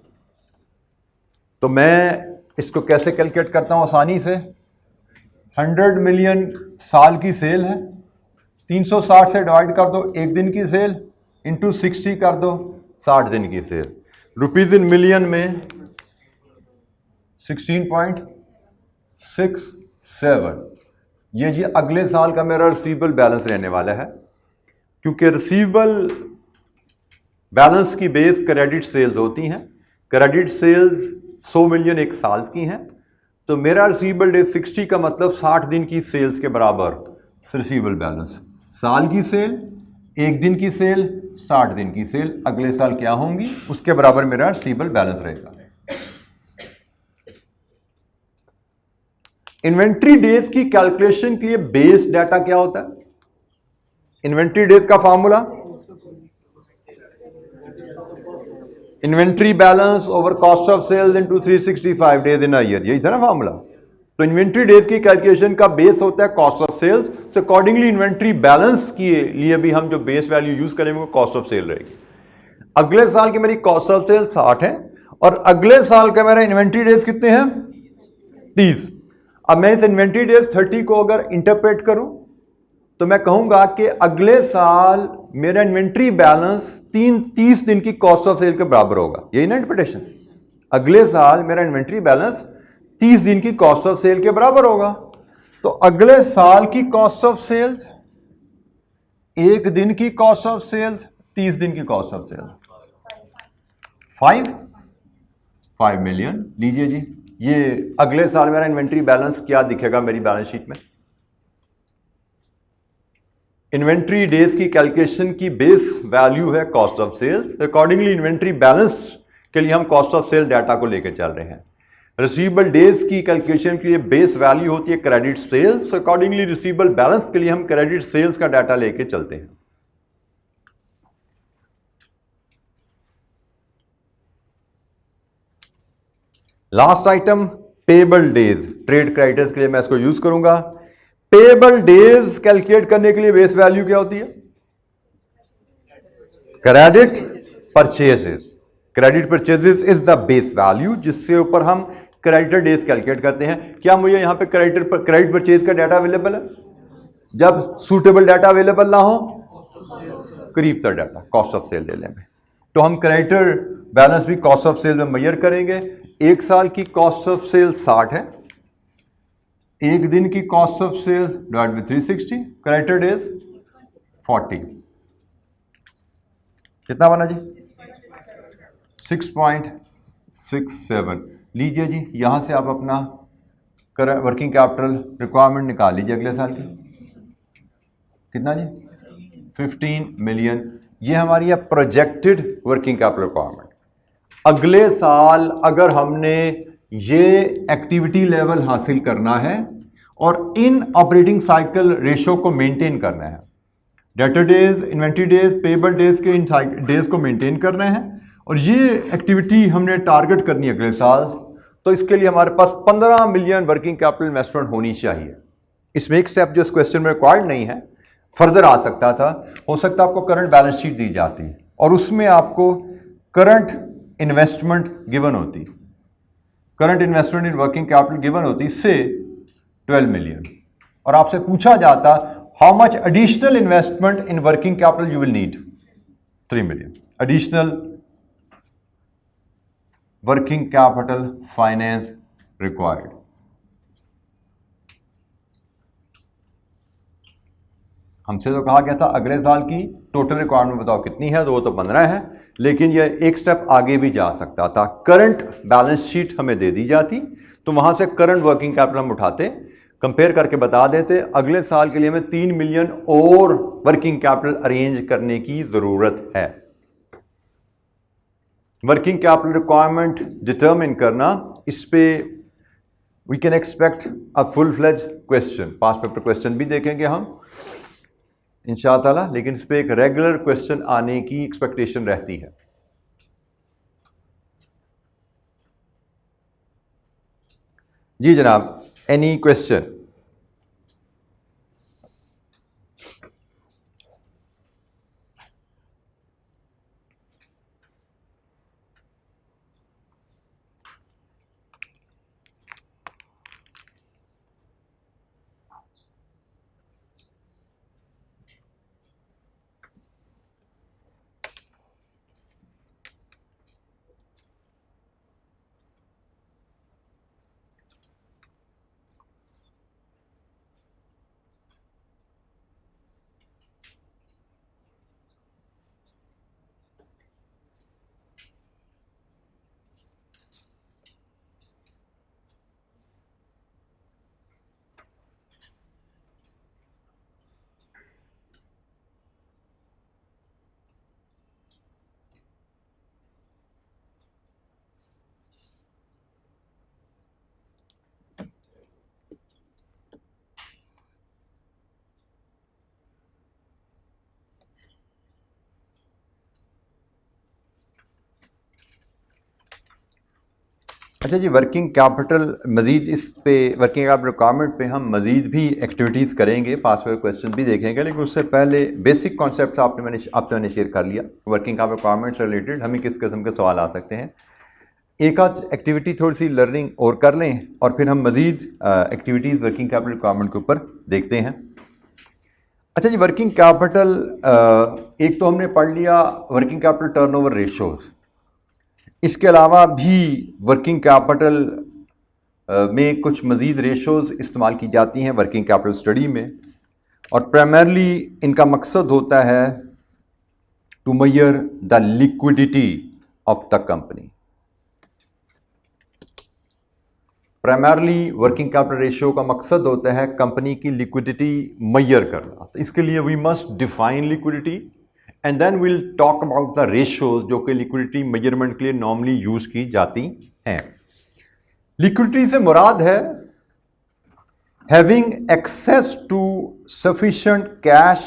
तो मैं इसको कैसे कैलकुलेट करता हूं आसानी से, 100 मिलियन साल की सेल है, 360 से डिवाइड कर दो एक दिन की सेल, इंटू 60 कर दो 60 दिन की सेल, रुपीज इन मिलियन में 16.67। ये जी अगले साल का मेरा रिसीवेबल बैलेंस रहने वाला है, क्योंकि रिसीवेबल बैलेंस की बेस क्रेडिट सेल्स होती हैं। क्रेडिट सेल्स 100 मिलियन एक साल की हैं, तो मेरा रिसीवेबल डेज 60 का मतलब 60 दिन की सेल्स के बराबर रिसीवेबल बैलेंस। साल की सेल, एक दिन की सेल, 60 दिन की सेल अगले साल क्या होंगी, उसके बराबर मेरा रिसीवेबल बैलेंस रहेगा। इन्वेंट्री डेज की कैलकुलेशन के लिए बेस डाटा क्या होता है? इन्वेंट्री डेज का formula inventory balance over cost of sales into 365 days in a year, यही था ना फॉर्मूला। तो इन्वेंट्री डेज की कैलकुलेशन का बेस होता है कॉस्ट ऑफ सेल्स, तो अकॉर्डिंगली इन्वेंट्री बैलेंस के लिए भी हम जो बेस वैल्यू यूज करेंगे वो कॉस्ट ऑफ सेल रहेगी। अगले साल की मेरी कॉस्ट ऑफ सेल 60 है और अगले साल का मेरा इन्वेंट्री डेज कितने हैं? 30। अब मैं इस इन्वेंट्री डेज 30 को अगर इंटरप्रेट करूं तो मैं कहूंगा कि अगले साल मेरा इन्वेंट्री बैलेंस 30 दिन की कॉस्ट ऑफ सेल के बराबर होगा, यही ना इंटरप्रिटेशन। अगले साल मेरा इन्वेंट्री बैलेंस 30 दिन की कॉस्ट ऑफ सेल के बराबर होगा। तो अगले साल की कॉस्ट ऑफ सेल्स, एक दिन की कॉस्ट ऑफ सेल्स, 30 दिन की कॉस्ट ऑफ सेल्स 5 मिलियन। लीजिए जी, ये अगले साल मेरा इन्वेंट्री बैलेंस क्या दिखेगा मेरी बैलेंस शीट में। इन्वेंट्री डेज की कैलकुलेशन की बेस वैल्यू है cost of sales, accordingly inventory balance के लिए हम कॉस्ट ऑफ सेल डाटा को लेकर चल रहे हैं। रिसीवेबल डेज की कैलकुलेशन के लिए बेस वैल्यू होती है credit sales, accordingly receivable balance के लिए हम क्रेडिट सेल्स का डाटा लेके चलते हैं। Last item payable days, trade creditors के लिए मैं इसको यूज करूंगा। पेबल डेज कैलकुलेट करने के लिए बेस वैल्यू क्या होती है? Credit purchases. Credit purchases is the base value जिससे ऊपर हम क्रेडिटर डेज कैलकुलेट करते हैं। क्या मुझे यहां पे क्रेडिट परचेज का डाटा अवेलेबल है? जब सूटेबल डाटा अवेलेबल ना हो, करीब तक डाटा कॉस्ट ऑफ सेल ले लेंगे, तो हम क्रेडिटर बैलेंस भी कॉस्ट ऑफ सेल में मेजर करेंगे। एक साल की कॉस्ट ऑफ सेल्स 60 है, एक दिन की cost of sales divide by 360, corrected days 40, कितना बना जी? 6.67। लीजिए जी, यहां से आप अपना करंट वर्किंग कैपिटल रिक्वायरमेंट निकाल लीजिए अगले साल की। कितना जी? 15 मिलियन। ये हमारी है प्रोजेक्टेड वर्किंग कैपिटल रिक्वायरमेंट। अगले साल अगर हमने ये एक्टिविटी लेवल हासिल करना है और इन ऑपरेटिंग साइकिल रेशो को मेंटेन करना है, debtor days, inventory days, payable days के इन डेज को मेंटेन करना है, और ये एक्टिविटी हमने टारगेट करनी है अगले साल, तो इसके लिए हमारे पास 15 मिलियन वर्किंग कैपिटल इन्वेस्टमेंट होनी चाहिए। इसमें एक स्टेप जो इस क्वेश्चन में रिक्वायर्ड नहीं है, फर्दर आ सकता था, हो सकता है आपको करंट बैलेंस शीट दी जाती और उसमें आपको करंट इन्वेस्टमेंट गिवन होती, current investment in working capital given होती से 12 मिलियन, और आपसे पूछा जाता how much additional investment in working capital you will need, 3 million additional working capital finance required. हमसे तो कहा गया था अगले साल की टोटल रिक्वायरमेंट बताओ कितनी है, तो वो तो 15 है, लेकिन यह एक स्टेप आगे भी जा सकता था। करंट बैलेंस शीट हमें दे दी जाती तो वहां से करंट वर्किंग कैपिटल हम उठाते, कंपेयर करके बता देते अगले साल के लिए हमें 3 मिलियन और वर्किंग कैपिटल अरेंज करने की जरूरत है। वर्किंग कैपिटल रिक्वायरमेंट डिटरमिन करना, इस पे we can expect a full fledge question, past paper question भी देखेंगे हम इंशाअल्लाह, लेकिन इस पे एक रेगुलर क्वेश्चन आने की एक्सपेक्टेशन रहती है। जी जनाब, एनी क्वेश्चन? अच्छा जी, वर्किंग कैपिटल मज़ीद इस पे वर्किंग कैपिटल रिक्वायरमेंट पे हम मज़ीद भी एक्टिविटीज़ करेंगे, पास पेपर क्वेश्चन भी देखेंगे, लेकिन उससे पहले बेसिक कॉन्सेप्ट आपसे मैंने शेयर कर लिया। वर्किंग कैपिटल रिक्वायरमेंट से रिलेटेड हमें किस किस्म के सवाल आ सकते हैं, एक आध एक्टिविटी थोड़ी सी लर्निंग और कर लें और फिर हम मज़ीद एक्टिविटीज़ वर्किंग कैपिटल रिक्वायरमेंट के ऊपर देखते हैं। अच्छा जी, वर्किंग कैपिटल एक तो हमने पढ़ लिया वर्किंग कैपिटल टर्नओवर रेशोज़, इसके अलावा भी वर्किंग कैपिटल में कुछ मज़ीद रेशोज़ इस्तेमाल की जाती हैं वर्किंग कैपिटल स्टडी में, और प्राइमरली इनका मकसद होता है to measure the liquidity of the company. Primarily working capital ratio का मकसद होता है कंपनी की लिक्विडिटी मेजर करना, तो इसके लिए we must define liquidity and then will talk about the ratios जो कि लिक्विडिटी मेजरमेंट के लिए नॉर्मली यूज की जाती हैं। लिक्विडिटी से मुराद है having access to sufficient cash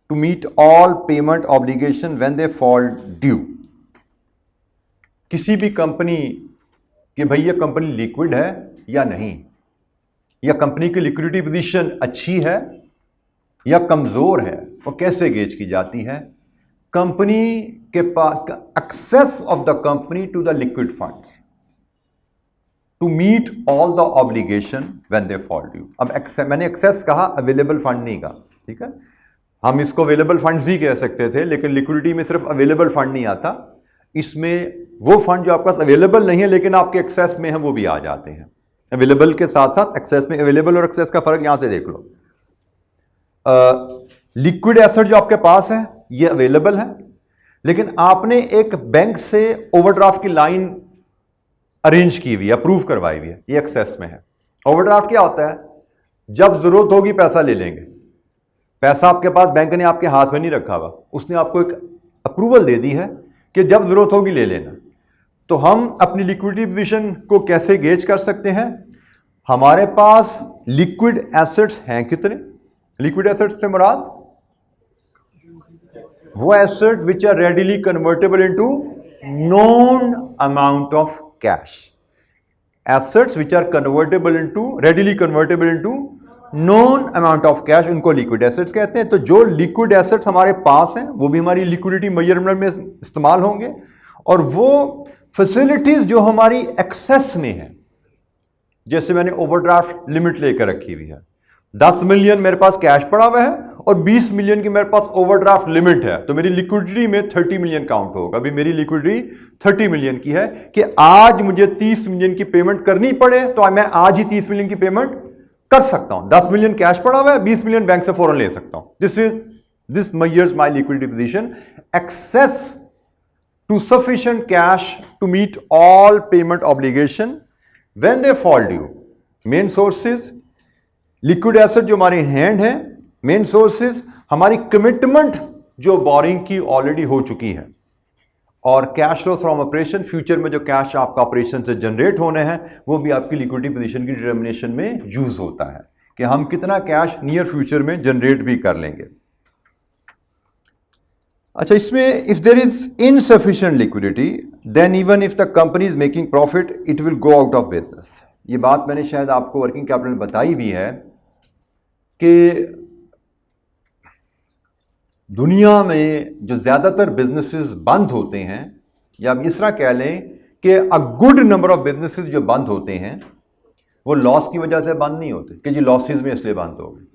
to meet all payment obligation when they fall due. किसी भी कंपनी कि भाई ये कंपनी लिक्विड है या नहीं, या कंपनी की लिक्विडिटी पोजीशन अच्छी है या कमजोर है, वो कैसे गेज की जाती है? कंपनी के पास access of the company to the liquid funds to meet all the obligation when they fall due. अब मैंने एक्सेस कहा, अवेलेबल फंड नहीं कहा, ठीक है? हम इसको अवेलेबल फंड्स भी कह सकते थे, लेकिन लिक्विडिटी में सिर्फ अवेलेबल फंड नहीं आता, इसमें वो फंड जो आपके पास अवेलेबल नहीं है लेकिन आपके एक्सेस में है वो भी आ जाते हैं। अवेलेबल के साथ साथ एक्सेस में, अवेलेबल और एक्सेस का फर्क यहां से देख लो। लिक्विड एसेट जो आपके पास है ये अवेलेबल है, लेकिन आपने एक बैंक से ओवरड्राफ्ट की लाइन अरेंज की हुई है, अप्रूव करवाई हुई है, ये एक्सेस में है। ओवरड्राफ्ट क्या होता है? जब जरूरत होगी पैसा ले लेंगे। पैसा आपके पास बैंक ने आपके हाथ में नहीं रखा हुआ, उसने आपको एक अप्रूवल दे दी है कि जब जरूरत होगी ले लेना। तो हम अपनी लिक्विडिटी पोजीशन को कैसे गेज कर सकते हैं? हमारे पास लिक्विड एसेट्स हैं कितने? लिक्विड एसेट्स से मुराद वो asset which are readily convertible into known amount of cash. Assets which are convertible into, readily convertible into known amount of cash, उनको लिक्विड एसेट्स कहते हैं। तो जो लिक्विड एसेट्स हमारे पास हैं वो भी हमारी लिक्विडिटी मेजरमेंट में इस्तेमाल होंगे, और वो फैसिलिटीज जो हमारी एक्सेस में है, जैसे मैंने ओवरड्राफ्ट लिमिट लेकर रखी हुई है, 10 मिलियन मेरे पास कैश पड़ा हुआ है और 20 मिलियन की मेरे पास ओवरड्राफ्ट लिमिट है, तो मेरी लिक्विडिटी में 30 मिलियन काउंट होगा। अभी मेरी लिक्विडिटी 30 मिलियन की है कि आज मुझे 30 मिलियन की पेमेंट करनी पड़े तो मैं आज ही 30 मिलियन की पेमेंट कर सकता हूं। 10 मिलियन कैश पड़ा हुआ है, 20 मिलियन बैंक से फौरन ले सकता हूं। This measures my liquidity position. Access to sufficient cash to meet all payment obligation when they fall due. Main sources liquid asset जो हमारे हैंड है, मेन सोर्सेज हमारी कमिटमेंट जो बोरिंग की ऑलरेडी हो चुकी है, और cash flow from operation, future में जो कैश आपका ऑपरेशन से जनरेट होने हैं वो भी आपकी लिक्विडिटी पोजीशन की डिटर्मिनेशन में यूज होता है कि हम कितना कैश नियर फ्यूचर में जनरेट भी कर लेंगे। अच्छा, इसमें if there is insufficient liquidity then even if the company is making profit it will go out of business. ये बात मैंने शायद आपको वर्किंग कैपिटल में बताई भी है कि दुनिया में जो ज़्यादातर बिजनेसेस बंद होते हैं, या आप इस तरह कह लें कि a good number of businesses जो बंद होते हैं वो लॉस की वजह से बंद नहीं होते कि जी लॉसेस में इसलिए बंद हो गए,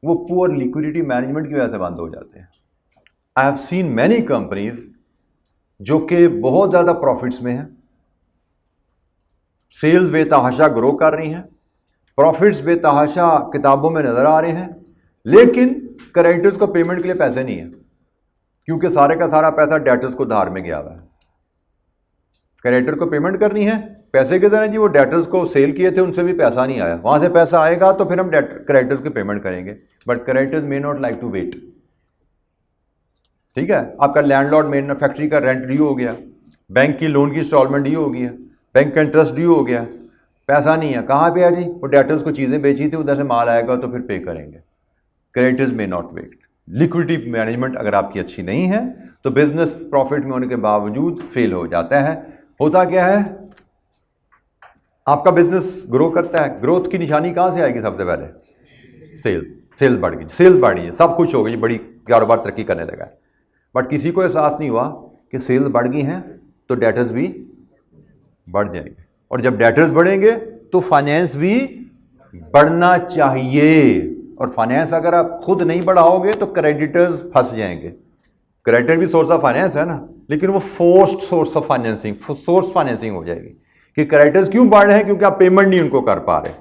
वो पुअर लिक्विडिटी मैनेजमेंट की वजह से बंद हो जाते हैं। I have seen many companies जो कि बहुत ज़्यादा प्रॉफिट्स में हैं, सेल्स बेतहाशा ग्रो कर रही हैं, प्रॉफिट्स बेतहाशा किताबों में नज़र आ रहे हैं, लेकिन क्रेडिटर्स को पेमेंट के लिए पैसे नहीं है क्योंकि सारे का सारा पैसा डेटर्स को धार में गया हुआ है। क्रेडिटर को पेमेंट करनी है, पैसे किधर हैं जी? वो डेटर्स को सेल किए थे उनसे भी पैसा नहीं आया, वहां से पैसा आएगा तो फिर हम क्रेडिटर्स की पेमेंट करेंगे, but creditors may not like to wait. ठीक है, आपका लैंडलॉर्ड मेन फैक्ट्री का रेंट ड्यू हो गया, बैंक की लोन की इंस्टॉलमेंट ड्यू हो गया, बैंक का इंटरेस्ट ड्यू हो गया, पैसा नहीं है, कहाँ पे है जी? वो डेटर्स को चीज़ें बेची थी, उधर से माल आएगा तो फिर पे करेंगे। Creditors may not wait. Liquidity management अगर आपकी अच्छी नहीं है तो बिजनेस प्रॉफिट में होने के बावजूद फेल हो जाता है। होता क्या है, आपका बिजनेस ग्रो करता है, ग्रोथ की निशानी कहाँ से आएगी? सबसे पहले सेल्स बढ़ गई, सेल्स बढ़ी है, सब कुछ हो गई, बड़ी कारोबार तरक्की करने लगा है, बट किसी को एहसास नहीं हुआ कि सेल्स बढ़ गई हैं तो डेटर्स भी बढ़ जाएंगे, और जब डेटर्स बढ़ेंगे तो फाइनेंस भी बढ़ना चाहिए, और फाइनेंस अगर आप खुद नहीं बढ़ाओगे तो क्रेडिटर्स फंस जाएंगे। क्रेडिटर भी सोर्स ऑफ फाइनेंस है ना, लेकिन वो forced source of financing, source financing हो जाएगी कि क्रेडिटर्स क्यों बढ़ रहे हैं? क्योंकि आप पेमेंट नहीं उनको कर पा रहे।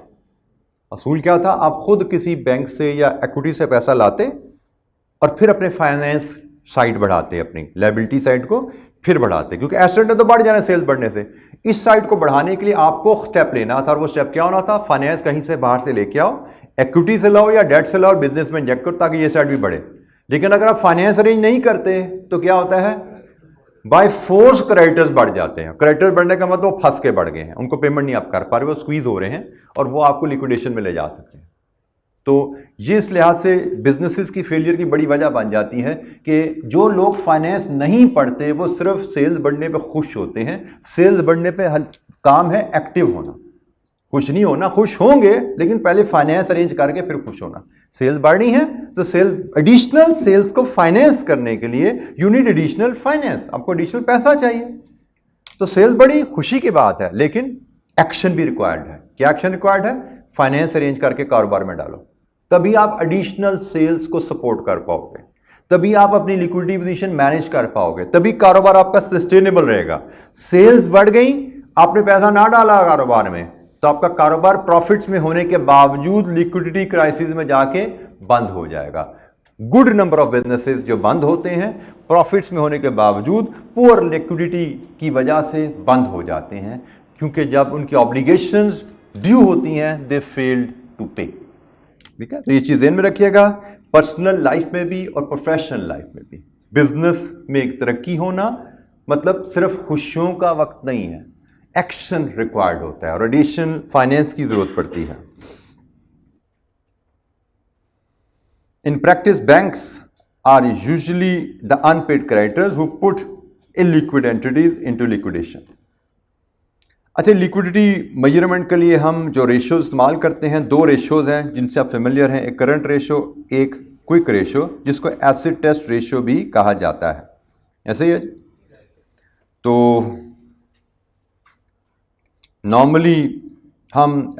असूल क्या था, आप खुद किसी बैंक से या इक्विटी से पैसा लाते और फिर अपने फाइनेंस साइड बढ़ाते, अपनी लायबिलिटी साइड को फिर बढ़ाते, क्योंकि एसेट ने तो बढ़ जाना सेल्स बढ़ने से। इस साइड को बढ़ाने के लिए आपको स्टेप लेना था, और वो स्टेप क्या होना था? फाइनेंस कहीं से बाहर से लेके आओ, इक्विटी से लाओ या डेट से लाओ, बिजनेस में इंजेक्ट करो ताकि ये साइड भी बढ़े। लेकिन अगर आप फाइनेंस अरेंज नहीं करते तो क्या होता है? बाय फोर्स क्रेडिटर्स बढ़ जाते हैं। क्रेडिटर्स बढ़ने का मतलब वो फंस के बढ़ गए हैं, उनको पेमेंट नहीं आप कर पा रहे, वो स्क्वीज हो रहे हैं और वो आपको लिक्विडेशन में ले जा सकते हैं। तो ये इस लिहाज से बिजनेसेस की फेलियर की बड़ी वजह बन जाती है कि जो लोग फाइनेंस नहीं पढ़ते वो सिर्फ सेल्स बढ़ने पे खुश होते हैं। सेल्स बढ़ने पे काम है एक्टिव होना, खुश नहीं होना। खुश होंगे लेकिन पहले फाइनेंस अरेंज करके फिर खुश होना। सेल्स बढ़नी है तो एडिशनल सेल्स को फाइनेंस करने के लिए यू नीड एडिशनल फाइनेंस, आपको एडिशनल पैसा चाहिए। तो सेल्स बढ़ी, खुशी की बात है, लेकिन एक्शन भी रिक्वायर्ड है। क्या एक्शन रिक्वायर्ड है? फाइनेंस अरेंज करके कारोबार में डालो, तभी आप एडिशनल सेल्स को सपोर्ट कर पाओगे, तभी आप अपनी लिक्विडिटी पोजीशन मैनेज कर पाओगे, तभी कारोबार आपका सस्टेनेबल रहेगा। सेल्स बढ़ गई, आपने पैसा ना डाला कारोबार में, तो आपका कारोबार प्रॉफिट्स में होने के बावजूद लिक्विडिटी क्राइसिस में जाके बंद हो जाएगा। गुड नंबर ऑफ बिजनेसेस जो बंद होते हैं प्रॉफिट्स में होने के बावजूद पुअर लिक्विडिटी की वजह से बंद हो जाते हैं, क्योंकि जब उनकी ऑब्लिगेशंस ड्यू होती हैं दे फेल्ड टू पे। ठीक है, तो ये चीज़ ध्यान में रखिएगा, पर्सनल लाइफ में भी और प्रोफेशनल लाइफ में भी। बिजनेस में एक तरक्की होना मतलब सिर्फ खुशियों का वक्त नहीं है, एक्शन रिक्वायर्ड होता है और एडिशनल फाइनेंस की जरूरत पड़ती है। In practice banks are usually the unpaid creditors who put illiquid entities into liquidation. अच्छा, लिक्विडिटी मेजरमेंट के लिए हम जो रेशियो इस्तेमाल करते हैं, दो रेशियोज हैं जिनसे आप फेमिलियर हैं, एक करंट रेशियो, एक क्विक रेशियो, जिसको एसिड टेस्ट रेशियो भी कहा जाता है। ऐसे ही है। तो नॉर्मली हम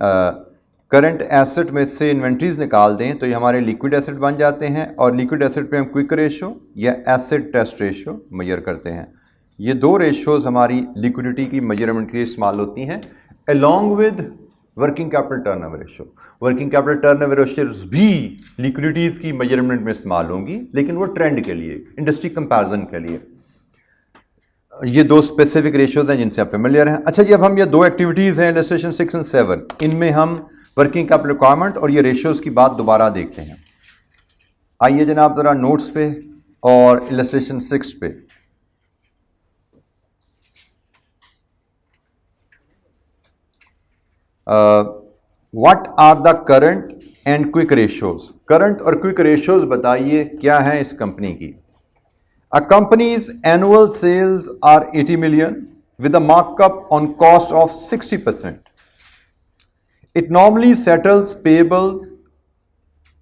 करंट एसेट में से इन्वेंट्रीज निकाल दें तो ये हमारे लिक्विड एसेट बन जाते हैं, और लिक्विड एसेट पे हम क्विक रेशियो या एसिड टेस्ट रेशियो मेजर करते हैं। ये दो रेशियोज हमारी लिक्विडिटी की मेजरमेंट के लिए इस्तेमाल होती हैं, along with working capital turnover ratio. Working capital turnover ratios भी लिक्विडिटीज की मेजरमेंट में इस्तेमाल होंगी, लेकिन वो ट्रेंड के लिए, इंडस्ट्री कंपैरिजन के लिए। ये दो स्पेसिफिक रेशियोज हैं जिनसे आप फेमिलियर हैं। अच्छा जी, अब हम ये दो एक्टिविटीज़ हैं इलस्ट्रेशन 6 और 7, इनमें हम वर्किंग कैपिटल रिक्वायरमेंट और ये रेशियोज की बात दोबारा देखते हैं। आइए जनाब ज़रा नोट्स पे और इलस्ट्रेशन 6 पे। What are the current and quick ratios. Current और क्विक रेशियोज बताइए क्या है इस कंपनी की। A company's annual sales are 80 million with a markup on cost of 60%. It normally settles payables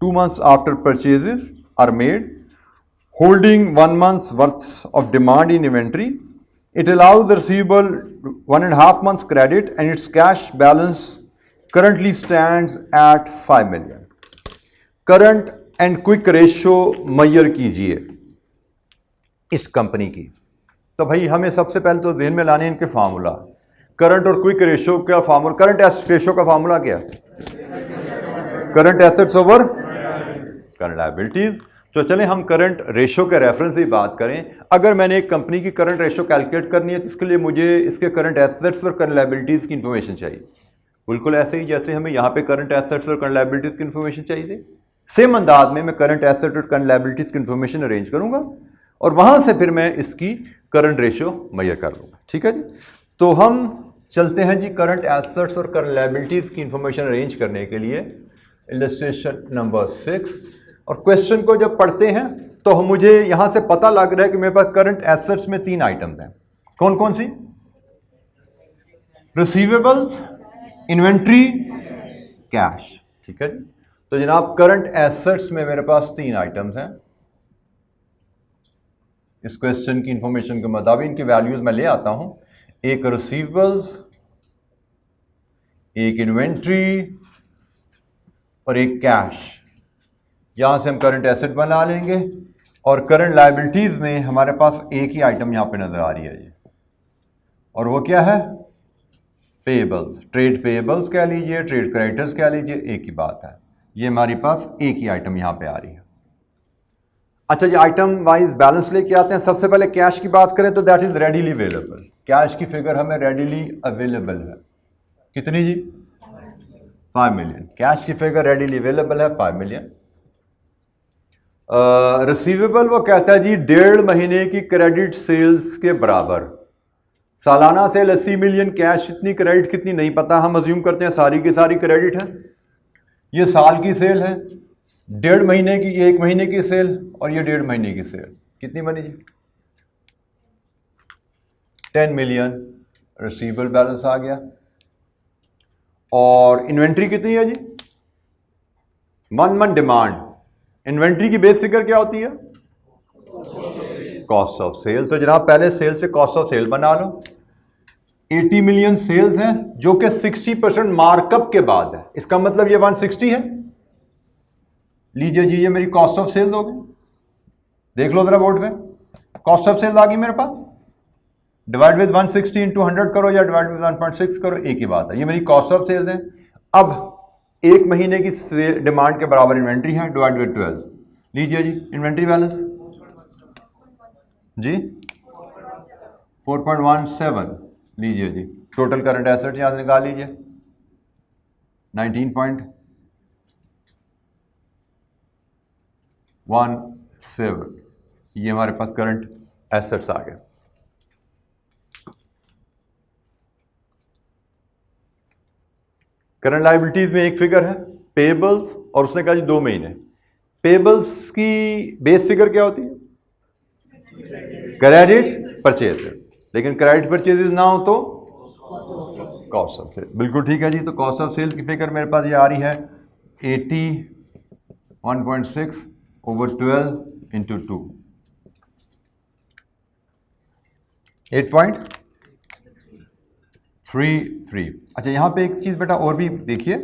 2 months after purchases are made, holding 1 month's worth of demand in inventory. It allows the receivable 1.5 months credit and its cash balance currently stands at 5 million. Current and quick ratio measure कीजिए इस company की। तो भाई हमें सबसे पहले तो ध्यान में लाने इनके फार्मूला। करंट और क्विक रेशियो का फार्मूला, करंट एसेट रेशियो का फार्मूला क्या है? Current assets over current liabilities. तो चलें हम करंट रेशियो के रेफरेंस से बात करें। अगर मैंने एक कंपनी की करंट रेशियो कैलकुलेट करनी है तो इसके लिए मुझे इसके करंट एसेट्स और करंट लायबिलिटीज की इंफॉर्मेशन चाहिए, बिल्कुल ऐसे ही जैसे हमें यहाँ पे करंट एसेट्स और करंट लायबिलिटीज की इंफॉर्मेशन चाहिए। सेम अंदाज में मैं करंट एसेट और करंट लायबिलिटीज की इंफॉर्मेशन अरेंज करूंगा और वहां से फिर मैं इसकी करंट रेशियो मेजर कर लूँगा। ठीक है जी, तो हम चलते हैं जी करंट एसेट्स और करंट लायबिलिटीज़ की इंफॉर्मेशन अरेंज करने के लिए इलस्ट्रेशन नंबर 6। और क्वेश्चन को जब पढ़ते हैं तो मुझे यहाँ से पता लग रहा है कि मेरे पास करंट एसेट्स में 3 आइटम्स हैं। कौन कौन सी? Receivables, inventory, cash. ठीक है जी, तो जनाब करंट एसेट्स में मेरे पास 3 आइटम्स हैं। इस क्वेश्चन की इंफॉर्मेशन के मुताबिक इनकी वैल्यूज मैं ले आता हूं। एक रिसीवेबल्स, एक इन्वेंट्री और एक कैश। यहां से हम करंट एसेट बना लेंगे और करंट लायबिलिटीज में हमारे पास एक ही आइटम यहां पे नजर आ रही है ये, और वो क्या है? पेएबल्स। ट्रेड पेएबल्स कह लीजिए, ट्रेड क्रेडिटर्स कह लीजिए, एक ही बात है। ये हमारे पास एक ही आइटम यहां पे आ रही है। अच्छा जी, आइटम वाइज बैलेंस लेके आते हैं। सबसे पहले कैश की बात करें तो that is readily available. Cash की फिगर हमें रेडीली अवेलेबल है, कितनी जी? 5 मिलियन। कैश की फिगर रेडीली अवेलेबल है 5 मिलियन। रिसीवेबल वो कहता है जी 1.5 महीने की क्रेडिट सेल्स के बराबर। सालाना सेल 80 मिलियन, कैश इतनी, क्रेडिट कितनी नहीं पता, हम अज्यूम करते हैं सारी की सारी क्रेडिट है। ये साल की सेल है, 1.5 महीने की, 1 महीने की सेल और ये 1.5 महीने की सेल, कितनी बनी जी? 10 मिलियन रिसीवेबल बैलेंस आ गया। और इन्वेंट्री कितनी है जी? 1 मंथ डिमांड। इन्वेंट्री की बेस फिगर क्या होती है? Cost of sale. तो जनाब पहले सेल से कॉस्ट ऑफ सेल बना लो। 80 मिलियन सेल्स हैं जो कि 60% मार्कअप के बाद है, इसका मतलब ये 160 है। लीजिए जी, ये मेरी कॉस्ट ऑफ सेल्स हो गई। देख लो जरा बोर्ड में, कॉस्ट ऑफ सेल्स आ गई मेरे पास, डिवाइड विद 160 इंटू 100 करो या डिवाइड विद 1.6 करो, एक ही बात है। ये मेरी कॉस्ट ऑफ सेल्स है। अब एक महीने की डिमांड के बराबर इन्वेंट्री है, डिवाइड विद 12। लीजिए जी इन्वेंट्री बैलेंस जी 4.17। लीजिए जी टोटल करंट एसेट यहां से निकाल लीजिए 19.17। ये हमारे पास करंट एसेट्स आ गए। करंट लायबिलिटीज में एक फिगर है पेबल्स, और उसने कहा जी 2 महीने। पेबल्स की बेस फिगर क्या होती है? क्रेडिट परचेज, लेकिन क्रेडिट परचेज ना हो तो कॉस्ट ऑफ सेल। बिल्कुल ठीक है जी। तो कॉस्ट ऑफ सेल की फिगर मेरे पास ये आ रही है 81.6 ओवर 12 इंटू 2, 8.33। अच्छा यहाँ पे एक चीज़ बेटा और भी देखिए,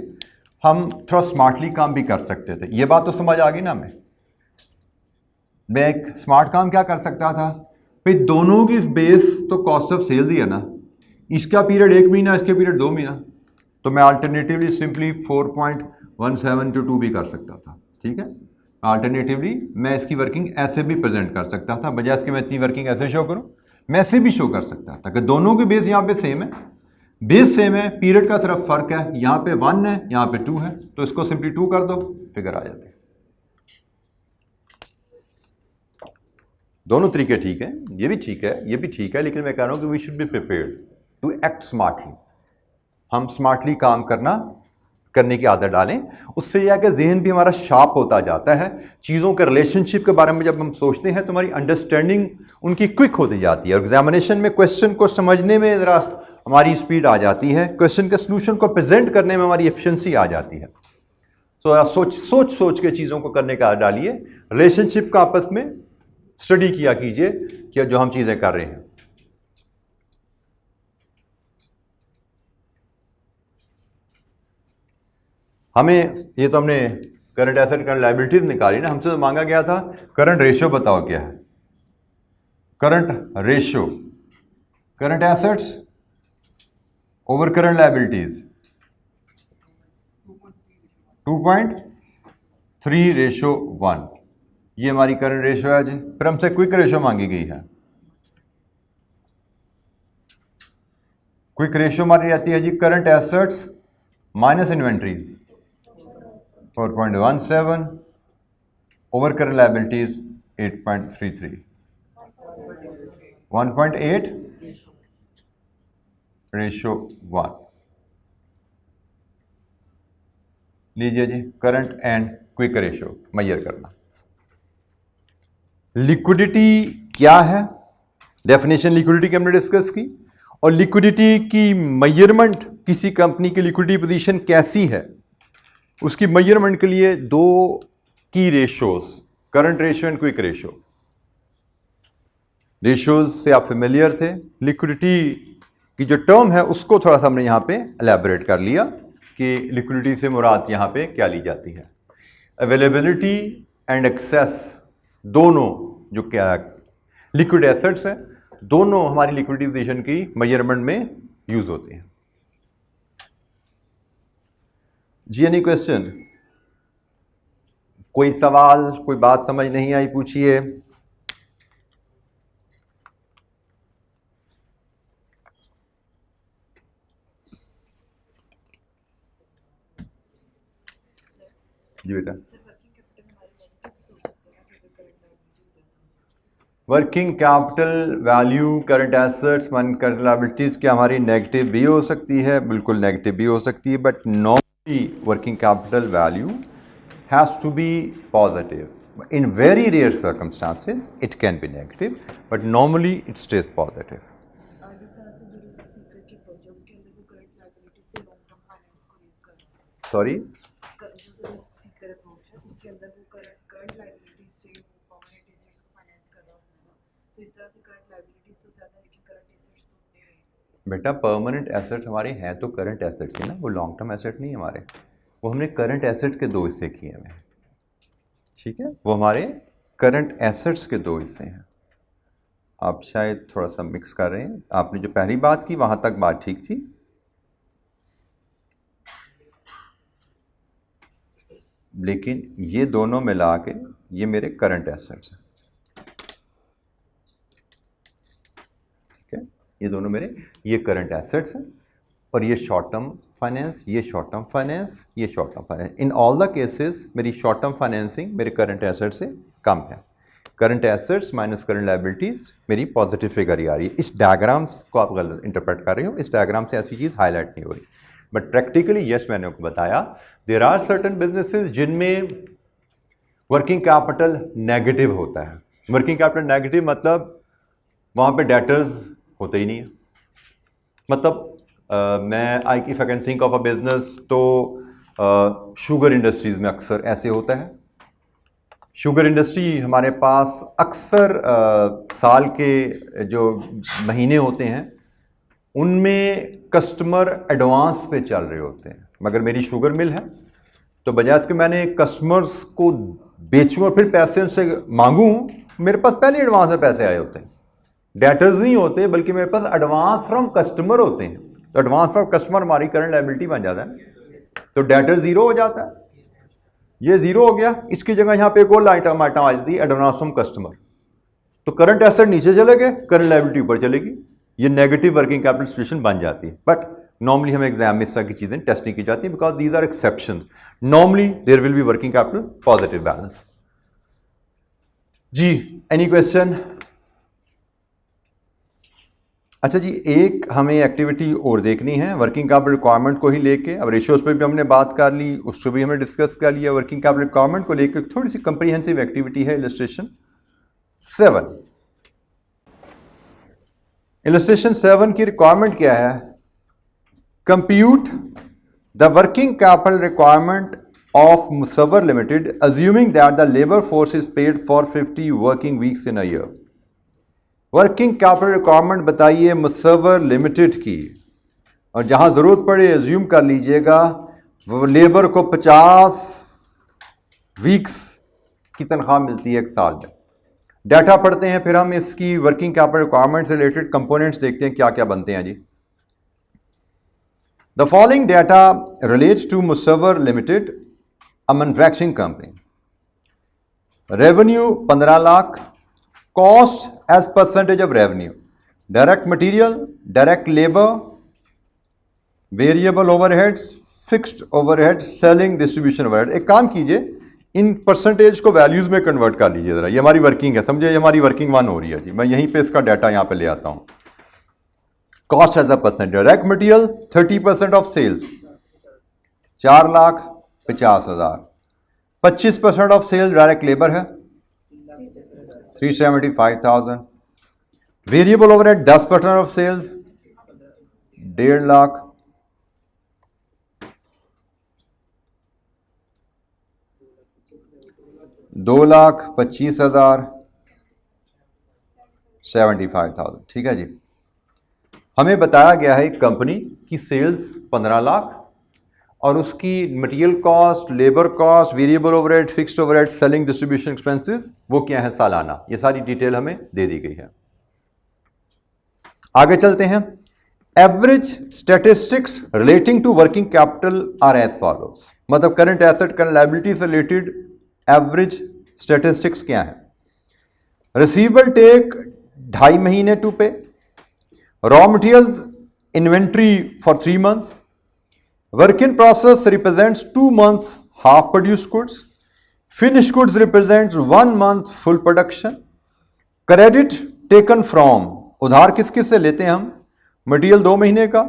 हम थोड़ा स्मार्टली काम भी कर सकते थे। ये बात तो समझ आ गई ना हमें। मैं एक स्मार्ट काम क्या कर सकता था भाई, दोनों की बेस तो कॉस्ट ऑफ सेल ही है ना, इसका पीरियड 1 महीना, इसके पीरियड 2 महीना, तो मैं अल्टरनेटिवली सिंपली 4.17 to 2 भी कर सकता था। ठीक है, अल्टरनेटिवली मैं इसकी वर्किंग ऐसे भी प्रेजेंट कर सकता था, बजाय इसके मैं इतनी वर्किंग ऐसे शो करूं, मैं ऐसे भी शो कर सकता था कि दोनों की बेस यहाँ पे सेम है, बेस सेम है, पीरियड का सिर्फ फर्क है, यहाँ पे 1 है, यहाँ पे 2 है, तो इसको सिंपली 2 कर दो, फिगर आ जाती है। दोनों तरीके ठीक है, ये भी ठीक है, ये भी ठीक है, लेकिन मैं कह रहा हूं कि we should be prepared to act smartly. हम स्मार्टली काम करने की आदत डालें, उससे यह है कि जहन भी हमारा शार्प होता जाता है। चीज़ों के रिलेशनशिप के बारे में जब हम सोचते हैं तो हमारी अंडरस्टैंडिंग उनकी क्विक होती जाती है, और एग्जामिनेशन में क्वेश्चन को समझने में ज़रा हमारी स्पीड आ जाती है, क्वेश्चन के सोल्यूशन को प्रेजेंट करने में हमारी एफिशिएंसी आ जाती है। तो सोच के चीज़ों को करने का डालिए, रिलेशनशिप का आपस में स्टडी किया कीजिए कि जो हम चीज़ें कर रहे हैं। हमें ये तो हमने करंट एसेट करंट लायबिलिटीज निकाली ना, हमसे तो मांगा गया था करंट रेशियो बताओ क्या है। Current ratio current assets over current liabilities 2.3:1, ये हमारी करंट रेशियो है जी। फिर हमसे क्विक रेशियो मांगी गई है। क्विक रेशियो हमारी आती है जी current assets minus inventories 4.17 over current liabilities 8.33, 1.8:1। लीजिए जी current and quick ratio measure करना। लिक्विडिटी क्या है, डेफिनेशन लिक्विडिटी की हमने डिस्कस की, और लिक्विडिटी की मेजरमेंट, किसी कंपनी की लिक्विडिटी पोजीशन कैसी है, उसकी मेजरमेंट के लिए 2 की ratios, current ratio and quick ratio. Ratios से आप फेमिलियर थे, लिक्विडिटी की जो टर्म है उसको थोड़ा सा हमने यहाँ पे एलैबोरेट कर लिया कि लिक्विडिटी से मुराद यहाँ पे क्या ली जाती है। अवेलेबिलिटी एंड एक्सेस, दोनों जो क्या लिक्विड एसेट्स हैं, दोनों हमारी लिक्विडिटी पोजीशन की मेजरमेंट में यूज होते हैं। जी एनी क्वेश्चन, कोई सवाल, कोई बात समझ नहीं आई पूछिए। जी बेटा, working capital value current assets one current liabilities क्या हमारी नेगेटिव भी हो सकती है, बिल्कुल नेगेटिव भी हो सकती है, but normally working capital value has to be positive. In very rare circumstances it can be negative, but normally it stays positive. Sorry? बेटा परमानेंट एसेट हमारे हैं तो करंट एसेट के ना, वो लॉन्ग टर्म एसेट नहीं हमारे, वो हमने करंट एसेट के 2 हिस्से किए हैं। ठीक है, वो हमारे करंट एसेट्स के दो हिस्से हैं। आप शायद थोड़ा सा मिक्स कर रहे हैं। आपने जो पहली बात की वहां तक बात ठीक थी, लेकिन ये दोनों मिला के ये मेरे करंट एसेट्स हैं। ठीक है, ये दोनों मेरे ये करंट एसेट्स हैं और ये शॉर्ट टर्म फाइनेंस, ये शॉर्ट टर्म फाइनेंस, ये short term finance. In all the cases मेरी शॉर्ट टर्म फाइनेंसिंग मेरे करंट एसेट्स से कम है। Current assets minus current liabilities मेरी पॉजिटिव फिगर ही आ रही है। इस डायग्राम्स को आप गलत इंटरप्रेट कर रहे हो, इस डायग्राम से ऐसी चीज़ हाईलाइट नहीं हो रही। बट प्रैक्टिकली यस, मैंने आपको बताया देयर आर सर्टन बिजनेसेस जिनमें वर्किंग कैपिटल नेगेटिव होता है। वर्किंग कैपिटल नेगेटिव मतलब वहाँ पे डेटर्स होते ही नहीं है। मतलब मैं if I can think of a business तो शुगर इंडस्ट्रीज में अक्सर ऐसे होता है। शुगर इंडस्ट्री हमारे पास अक्सर साल के जो महीने होते हैं उनमें कस्टमर एडवांस पे चल रहे होते हैं। मगर मेरी शुगर मिल है तो बजाय इसके मैंने कस्टमर्स को बेचूं और फिर पैसे उनसे मांगूं, मेरे पास पहले एडवांस में पैसे आए होते हैं। डेटर्स नहीं होते बल्कि मेरे पास एडवांस फ्रॉम कस्टमर होते हैं। तो एडवांस फ्रॉम कस्टमर हमारी करंट लायबिलिटी बन जाता है, तो डेटर जीरो हो जाता है। ये जीरो हो गया, इसकी जगह यहाँ पे एक और आइटम आ जाती है एडवांस फ्रॉम कस्टमर। तो करंट एसेट नीचे चले गए, करंट लायबिलिटी ऊपर चलेगी। ये नेगेटिव वर्किंग कैपिटल सिचुएशन बन जाती है। बट नॉर्मली हमें एग्जाम में इस तरह की चीजें टेस्ट नहीं की जाती because these are exception. Normally there will be working capital positive balance. जी, एनी क्वेश्चन? अच्छा जी, एक हमें एक्टिविटी और देखनी है वर्किंग कैपिटल रिक्वायरमेंट को ही लेके। अब रेशियोज पे भी हमने बात कर ली, उसको भी हमने डिस्कस कर लिया। वर्किंग कैपिटल रिक्वायरमेंट को लेकर थोड़ी सी कंप्रीहेंसिव एक्टिविटी है। इलस्ट्रेशन 7। इलस्ट्रेशन 7 की रिक्वायरमेंट क्या है? Compute the working capital requirement of Musavvar limited assuming that the labour force is paid for 50 working weeks in a year. Working capital requirement बताइए Musavvar limited की, और जहां जरूरत पड़े एज्यूम कर लीजिएगा वो लेबर को 50 वीक्स की तनख्वाह मिलती है एक साल में। डाटा पढ़ते हैं, फिर हम इसकी वर्किंग कैपिटल रिक्वायरमेंट से रिलेटेड कंपोनेंट्स देखते हैं क्या क्या बनते हैं जी। The following data relates to Musawwar limited, a manufacturing company. Revenue 15 lakh, cost as percentage of revenue, direct material, direct labor, variable overheads, fixed overheads, selling, distribution overhead। एक काम कीजिए, इन परसेंटेज को वैल्यूज में कन्वर्ट कर लीजिए जरा। ये हमारी वर्किंग है, समझे, ये हमारी वर्किंग 1 हो रही है जी। मैं यहीं पे इसका डाटा यहाँ पे ले आता हूँ। Cost as a percent, direct material 30% of sales 4,50,000, 25% of sales direct labour है 375,000, variable overhead 10% of sales 1.5 lakh, $2,25,000, 75,000। ठीक है जी। हमें बताया गया है कंपनी की सेल्स 15 लाख और उसकी material cost, labour cost, variable overhead, fixed overhead, selling, distribution expenses वो क्या है सालाना। ये सारी डिटेल हमें दे दी गई है। आगे चलते हैं। Average statistics relating to working capital are as follows. मतलब करंट एसेट, करंट लायबिलिटी से रिलेटेड एवरेज स्टैटिस्टिक्स क्या है? रिसीवेबल टेक 2.5 महीने to pay, raw materials inventory for 3 months, work in process represents 2 months half produced goods, finished goods represents 1 month full production, credit taken from, उधार किस किस से लेते हैं हम? मटेरियल 2 महीने का,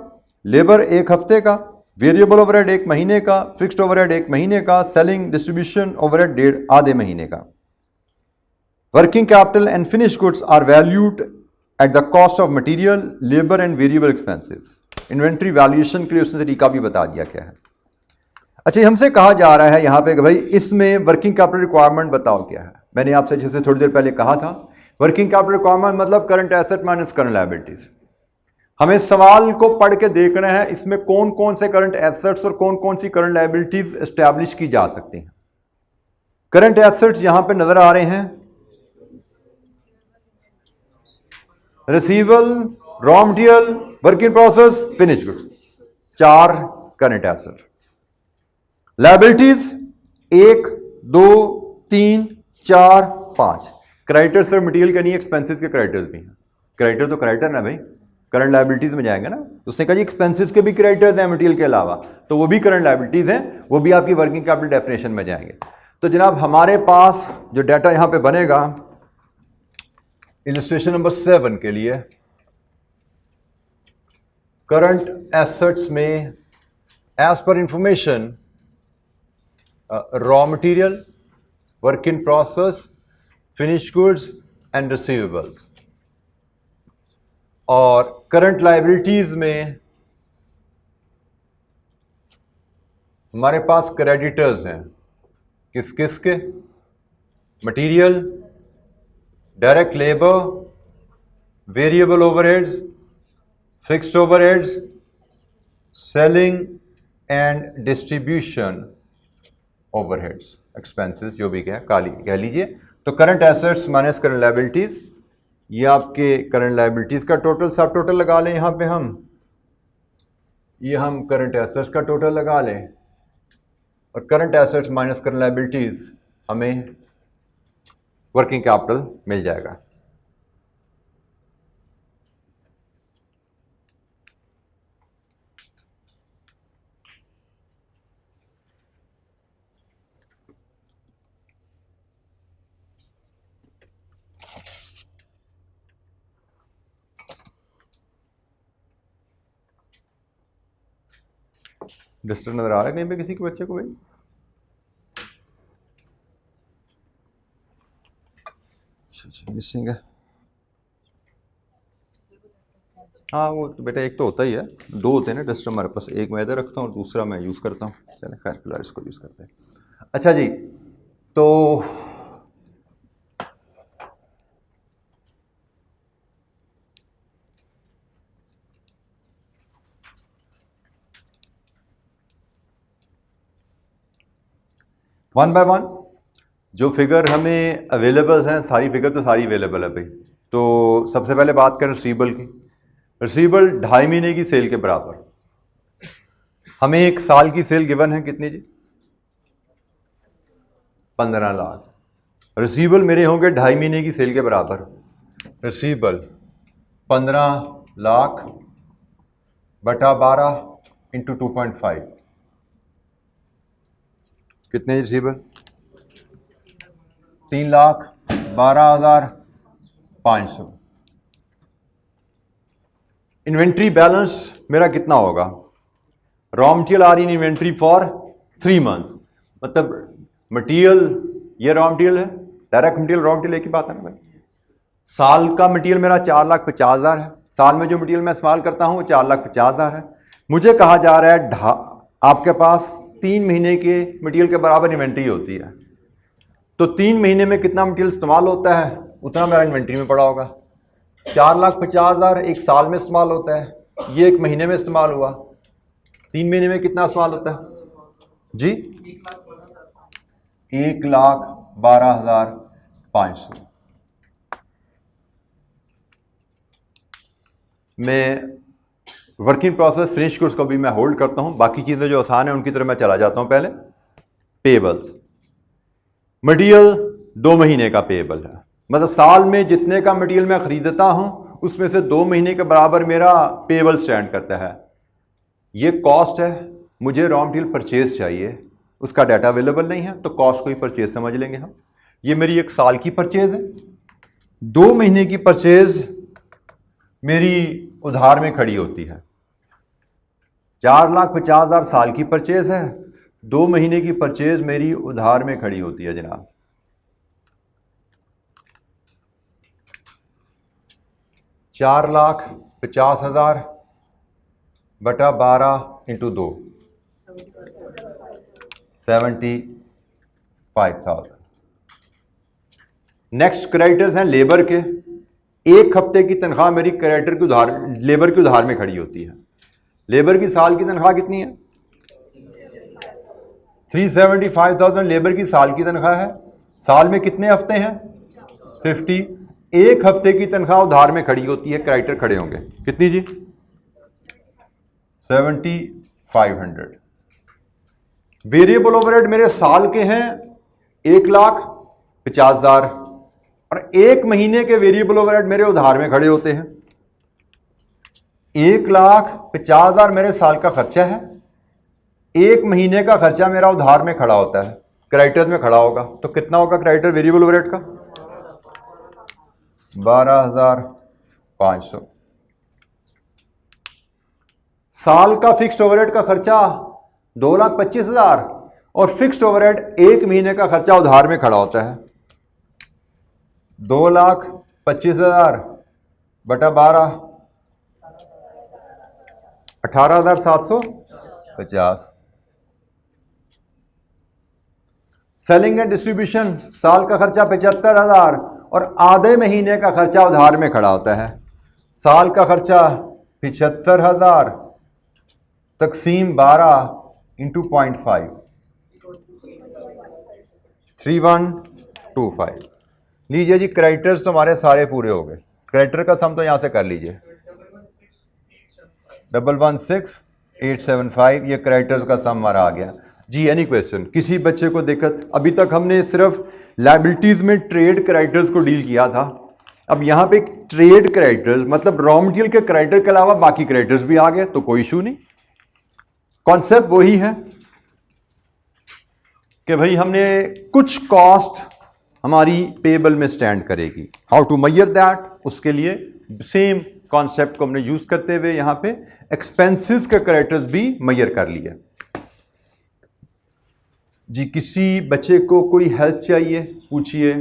लेबर 1 हफ्ते का, वेरिएबल ओवरहेड 1 महीने का, फिक्स्ड ओवरहेड 1 महीने का, सेलिंग डिस्ट्रीब्यूशन ओवरहेड आधे महीने का। Working capital and finish goods are valued at the cost of material, labour and variable expenses. Inventory valuation के लिए उसने तरीका भी बता दिया क्या है। अच्छा, हमसे कहा जा रहा है यहाँ पे कि भाई इसमें वर्किंग कैपिटल रिक्वायरमेंट बताओ क्या है। मैंने आपसे जैसे थोड़ी देर पहले कहा था, वर्किंग कैपिटल रिक्वायरमेंट मतलब current asset minus current liabilities. हमें सवाल को पढ़ के देखना है इसमें कौन कौन से करंट एसेट्स और कौन कौन सी करंट लायबिलिटीज एस्टैब्लिश की जा सकती हैं। करंट एसेट्स यहां पे नजर आ रहे हैं receivable, raw material, work in process, finish goods, 4 current asset. Liabilities 1 2 3 4 5। Creditors और मटेरियल के नहीं, एक्सपेंसेस के क्रेडिटर्स भी हैं। क्रेडिटर तो क्रेडिटर ना भाई, करंट लायबिलिटीज में जाएंगे ना। उसने कहा जी एक्सपेंसेस के भी क्रेडिटर्स हैं मटेरियल के अलावा, तो वो भी करंट लायबिलिटीज हैं, वो भी आपकी वर्किंग कैपिटल डेफिनेशन में जाएंगे। तो जनाब हमारे पास जो डाटा यहां पे बनेगा इलस्ट्रेशन नंबर 7 के लिए, करंट एसेट्स में as per information raw material, work in process, finish goods and receivables. और करंट लायबिलिटीज में हमारे पास क्रेडिटर्स हैं, किस किस के? Material, direct labour, variable overheads, fixed overheads, selling and distribution overheads, expenses जो भी कह लीजिए। तो current assets minus current liabilities, ये आपके करंट लायबिलिटीज का टोटल, सब टोटल लगा लें यहां पे हम करंट एसेट्स का टोटल लगा लें, और current assets minus current liabilities हमें वर्किंग कैपिटल मिल जाएगा। डिस्टर्ब नजर आ रहा है कहीं पे किसी के बच्चे को भाई? मिसिंग है। हाँ वो तो बेटा एक तो होता ही है, 2 होते हैं ना डिस्टर्ब हमारे पास, एक मैं इधर रखता हूँ और दूसरा मैं यूज़ करता हूँ। चले खैर फिलहाल इसको यूज़ करते हैं। अच्छा जी, तो वन बाय वन जो फिगर हमें अवेलेबल हैं, सारी फिगर तो सारी अवेलेबल है भाई। तो सबसे पहले बात करें रिसीवेबल की। रिसीवेबल 2.5 महीने की सेल के बराबर। हमें 1 साल की सेल गिवन है कितनी जी? 15 लाख। रिसीवेबल मेरे होंगे 2.5 महीने की सेल के बराबर। रिसीवेबल 15 लाख बटा 12 इंटू 2.5 कितने रिसीवेबल? 3,12,500। इन्वेंट्री बैलेंस मेरा कितना होगा? Raw material are in inventory for 3 month, मतलब मटेरियल ये रॉ मटेरियल है, डायरेक्ट मटेरियल रॉ मटेरियल एक ही बात है ना भाई। साल का मटेरियल मेरा 4,50,000 है, साल में जो मटेरियल मैं इस्तेमाल करता हूं वो 4,50,000 है। मुझे कहा जा रहा है आपके पास 3 महीने के मटेरियल के बराबर इन्वेंट्री होती है, तो 3 महीने में कितना मटेरियल इस्तेमाल होता है उतना मेरा इन्वेंट्री में पड़ा होगा। 4,50,000 एक साल में इस्तेमाल होता है, ये 1 महीने में इस्तेमाल हुआ। 3 महीने में कितना इस्तेमाल होता है जी? 1,12,500। मैं वर्किंग प्रोसेस फिनिश गुड्स को भी मैं होल्ड करता हूं, बाकी चीजें जो आसान है उनकी तरफ मैं चला जाता हूं। पहले पेबल्स, मटेरियल 2 महीने का पेबल है, मतलब साल में जितने का मटेरियल मैं खरीदता हूं उसमें से 2 महीने के बराबर मेरा पेबल स्टैंड करता है। ये कॉस्ट है, मुझे रॉ मटेरियल परचेज चाहिए, उसका डाटा अवेलेबल नहीं है, तो कॉस्ट को ही परचेज समझ लेंगे हम। ये मेरी 1 साल की परचेज है। 2 महीने की परचेज मेरी उधार में खड़ी होती है। 4,50,000 साल की परचेज है, 2 महीने की परचेज मेरी उधार में खड़ी होती है जनाब। $4,50,000 बटा 12 इंटू 2 75,000। नेक्स्ट क्रेडिटर्स हैं लेबर के। 1 हफ्ते की तनख्वाह मेरी क्रेडिटर की उधार, लेबर की उधार में खड़ी होती है। लेबर की साल की तनख्वाह कितनी है? 375,000 लेबर की साल की तनख्वाह है। साल में कितने हफ्ते हैं? 50। एक हफ्ते की तनख्वाह उधार में खड़ी होती है, क्रेडिटर खड़े होंगे, कितनी जी? 7500। वेरिएबल ओवरहेड मेरे साल के हैं 1,50,000 और एक महीने के वेरिएबल ओवरहेड मेरे उधार में खड़े होते हैं। 1,50,000 मेरे साल का खर्चा है, एक महीने का खर्चा मेरा उधार में खड़ा होता है, क्रेडिटर में खड़ा होगा, तो कितना होगा क्रेडिटर वेरिएबल ओवरहेड का? 12,500। साल का फिक्स्ड ओवरहेड का खर्चा 2,25,000 और फिक्स्ड ओवरहेड एक महीने का खर्चा उधार में खड़ा होता है। 2,25,000 बटा 12, 18,750। सेलिंग एंड डिस्ट्रीब्यूशन, साल का खर्चा 75,000 और आधे महीने का खर्चा उधार में खड़ा होता है। साल का खर्चा 75,000 तकसीम 12 इंटू 0.5, 3125। लीजिए जी, क्रेडिटर्स तो हमारे सारे पूरे हो गए। क्रेडिटर का सम तो यहां से कर लीजिए, 116,875, ये क्रेडिटर्स का सम हमारा आ गया जी। Any question? किसी बच्चे को दिक्कत? अभी तक हमने सिर्फ लायबिलिटीज में ट्रेड क्रेडिटर्स को डील किया था, अब यहां पे ट्रेड क्रेडिटर्स मतलब रॉ मटेरियल के क्रेडिटर के अलावा बाकी क्रेडिटर्स भी आ गए, तो कोई इशू नहीं। कॉन्सेप्ट वही है कि भाई हमने कुछ कॉस्ट हमारी पेबल में स्टैंड करेगी, हाउ टू मेजर दैट, उसके लिए सेम कॉन्सेप्ट को हमने यूज करते हुए यहां पे एक्सपेंसेस के क्रेडिटर्स भी मेजर कर लिए जी। किसी बच्चे को कोई हेल्प चाहिए, पूछिए।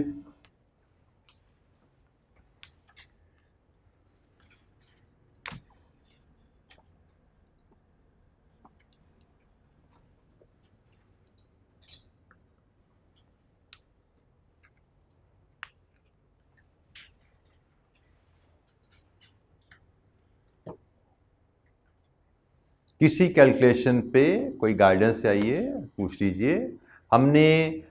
किसी कैलकुलेशन पे कोई गाइडेंस चाहिए, पूछ लीजिए। हमने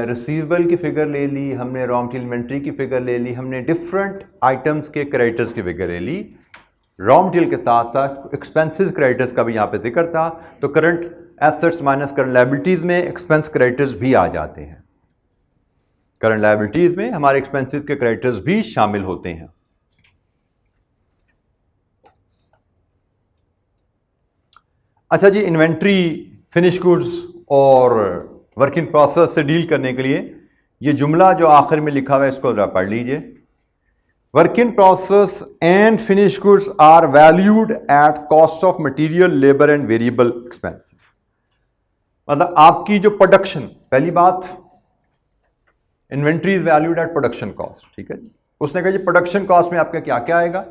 रिसीवेबल की फिगर ले ली, हमने रॉ मटेरियल इन्वेंट्री की फिगर ले ली, हमने डिफरेंट आइटम्स के क्रेडिटर्स की फिगर ले ली। रॉ मटेरियल के साथ साथ एक्सपेंसेस क्रेडिटर्स का भी यहाँ पे जिक्र था, तो current assets minus current liabilities में एक्सपेंस क्रेडिटर्स भी आ जाते हैं। करंट लायबिलिटीज में हमारे एक्सपेंसेस के क्रेडिटर्स भी शामिल होते हैं। अच्छा जी, इन्वेंट्री, फिनिश गुड्स और वर्क इन प्रोसेस से डील करने के लिए ये जुमला जो आखिर में लिखा हुआ है इसको जरा पढ़ लीजिए। Work in process and finish goods are valued at cost of material, labour and variable expenses. मतलब आपकी जो प्रोडक्शन, पहली बात inventory is valued at production cost, ठीक है। उसने कहा जी प्रोडक्शन कॉस्ट में आपका क्या क्या आएगा?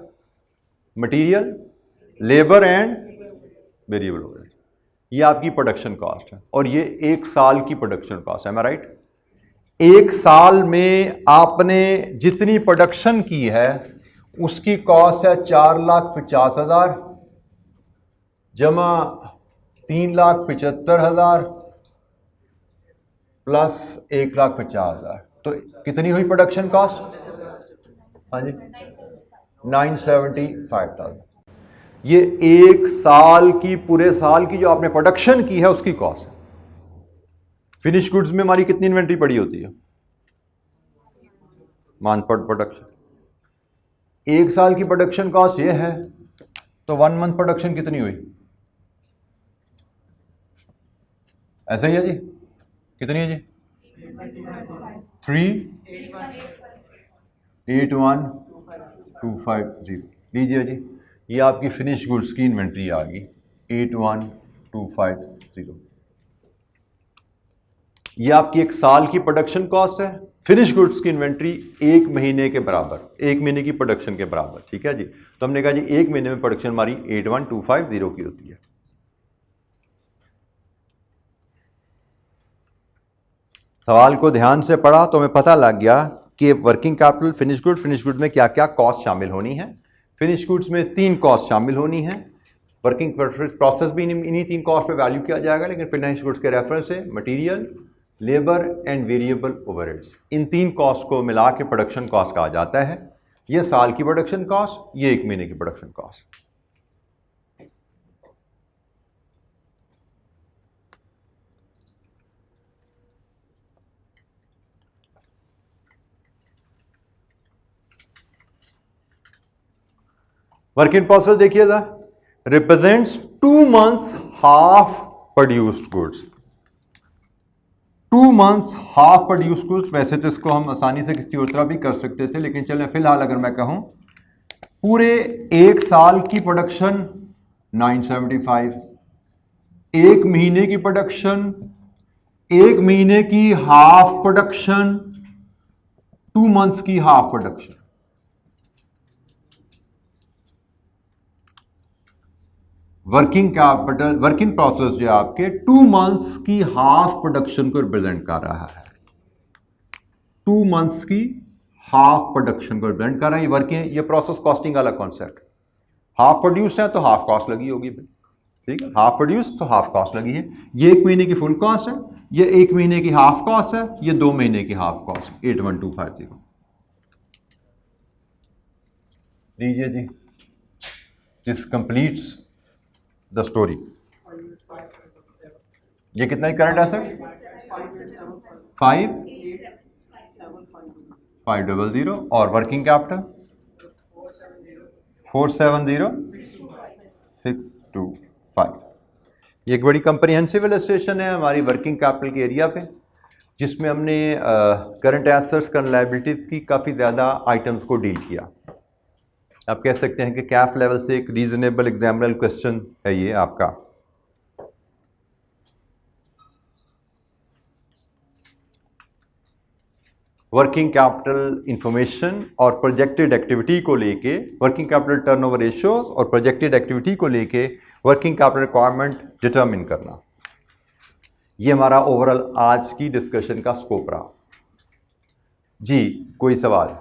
Material, labour and variable overhead, ये आपकी प्रोडक्शन कॉस्ट है और ये एक साल की प्रोडक्शन कॉस्ट है। एम आई राइट? एक साल में आपने जितनी प्रोडक्शन की है उसकी कॉस्ट है 4,50,000 जमा 3,75,000 प्लस 1,50,000, तो कितनी हुई प्रोडक्शन कॉस्ट? हाँ जी, 975,000। ये एक साल की, पूरे साल की जो आपने प्रोडक्शन की है उसकी कॉस्ट है। फिनिश गुड्स में हमारी कितनी इन्वेंट्री पड़ी होती है? मंथ पर प्रोडक्शन, एक साल की प्रोडक्शन कॉस्ट ये है, तो 1 मंथ प्रोडक्शन कितनी हुई? ऐसा ही है जी, कितनी है जी? 3,81,250। लीजिए जी, ये आपकी फिनिश गुड्स की इन्वेंट्री आ गई 81,250। ये आपकी एक साल की प्रोडक्शन कॉस्ट है। फिनिश गुड्स की इन्वेंट्री एक महीने के बराबर, एक महीने की प्रोडक्शन के बराबर, ठीक है जी। तो हमने कहा जी एक महीने में प्रोडक्शन हमारी 81,250 की होती है। सवाल को ध्यान से पढ़ा तो हमें पता लग गया कि वर्किंग कैपिटल, फिनिश गुड में क्या क्या कॉस्ट शामिल होनी है। फिनिश गुड्स में 3 कॉस्ट शामिल होनी है। वर्किंग प्रोसेस भी इन्हीं 3 कॉस्ट पे वैल्यू किया जाएगा, लेकिन फिनिश गुड्स के रेफरेंस से material, labour and variable overheads, इन तीन कॉस्ट को मिला के प्रोडक्शन कॉस्ट कहा जाता है। ये साल की प्रोडक्शन कॉस्ट, ये एक महीने की production cost. Work in process देखिएगा, represents 2 months half produced goods. 2 months half produced goods, वैसे तो इसको हम आसानी से किसी और तरह भी कर सकते थे, लेकिन चलें फिलहाल अगर मैं कहूं पूरे एक साल की प्रोडक्शन 975, एक महीने की प्रोडक्शन, एक महीने की हाफ प्रोडक्शन, 2 months की half production. Working capital, work in process जो आपके 2 months की हाफ प्रोडक्शन को रिप्रेजेंट कर रहा है। 2 months की हाफ प्रोडक्शन को रिप्रेजेंट कर रहा है। ये वर्किंग, ये प्रोसेस कॉस्टिंग वाला कॉन्सेप्ट। हाफ प्रोड्यूस है तो हाफ कॉस्ट लगी होगी, ठीक है, हाफ प्रोड्यूस तो हाफ कॉस्ट लगी है। ये एक महीने की फुल कॉस्ट है, ये एक महीने की हाफ कॉस्ट है, ये 2 महीने की हाफ कॉस्ट। 81250 लीजिए जी, दिस कंप्लीट्स द स्टोरी। ये कितना ही करंट एसेट 5500 और वर्किंग कैपिटल 470625। ये एक बड़ी कंप्रिहेंसिव इलस्ट्रेशन है हमारी वर्किंग कैपिटल के एरिया पे, जिसमें हमने करंट एसेट्स, करंट लायबिलिटीज की काफ़ी ज़्यादा आइटम्स को डील किया। आप कह सकते हैं कि कैफ लेवल से एक रीजनेबल एग्जामिनल क्वेश्चन है ये आपका। वर्किंग कैपिटल इंफॉर्मेशन और प्रोजेक्टेड एक्टिविटी को लेके, वर्किंग कैपिटल टर्नओवर रेशियोज और प्रोजेक्टेड एक्टिविटी को लेके वर्किंग कैपिटल रिक्वायरमेंट डिटरमिन करना, ये हमारा ओवरऑल आज की डिस्कशन का स्कोप रहा। जी कोई सवाल?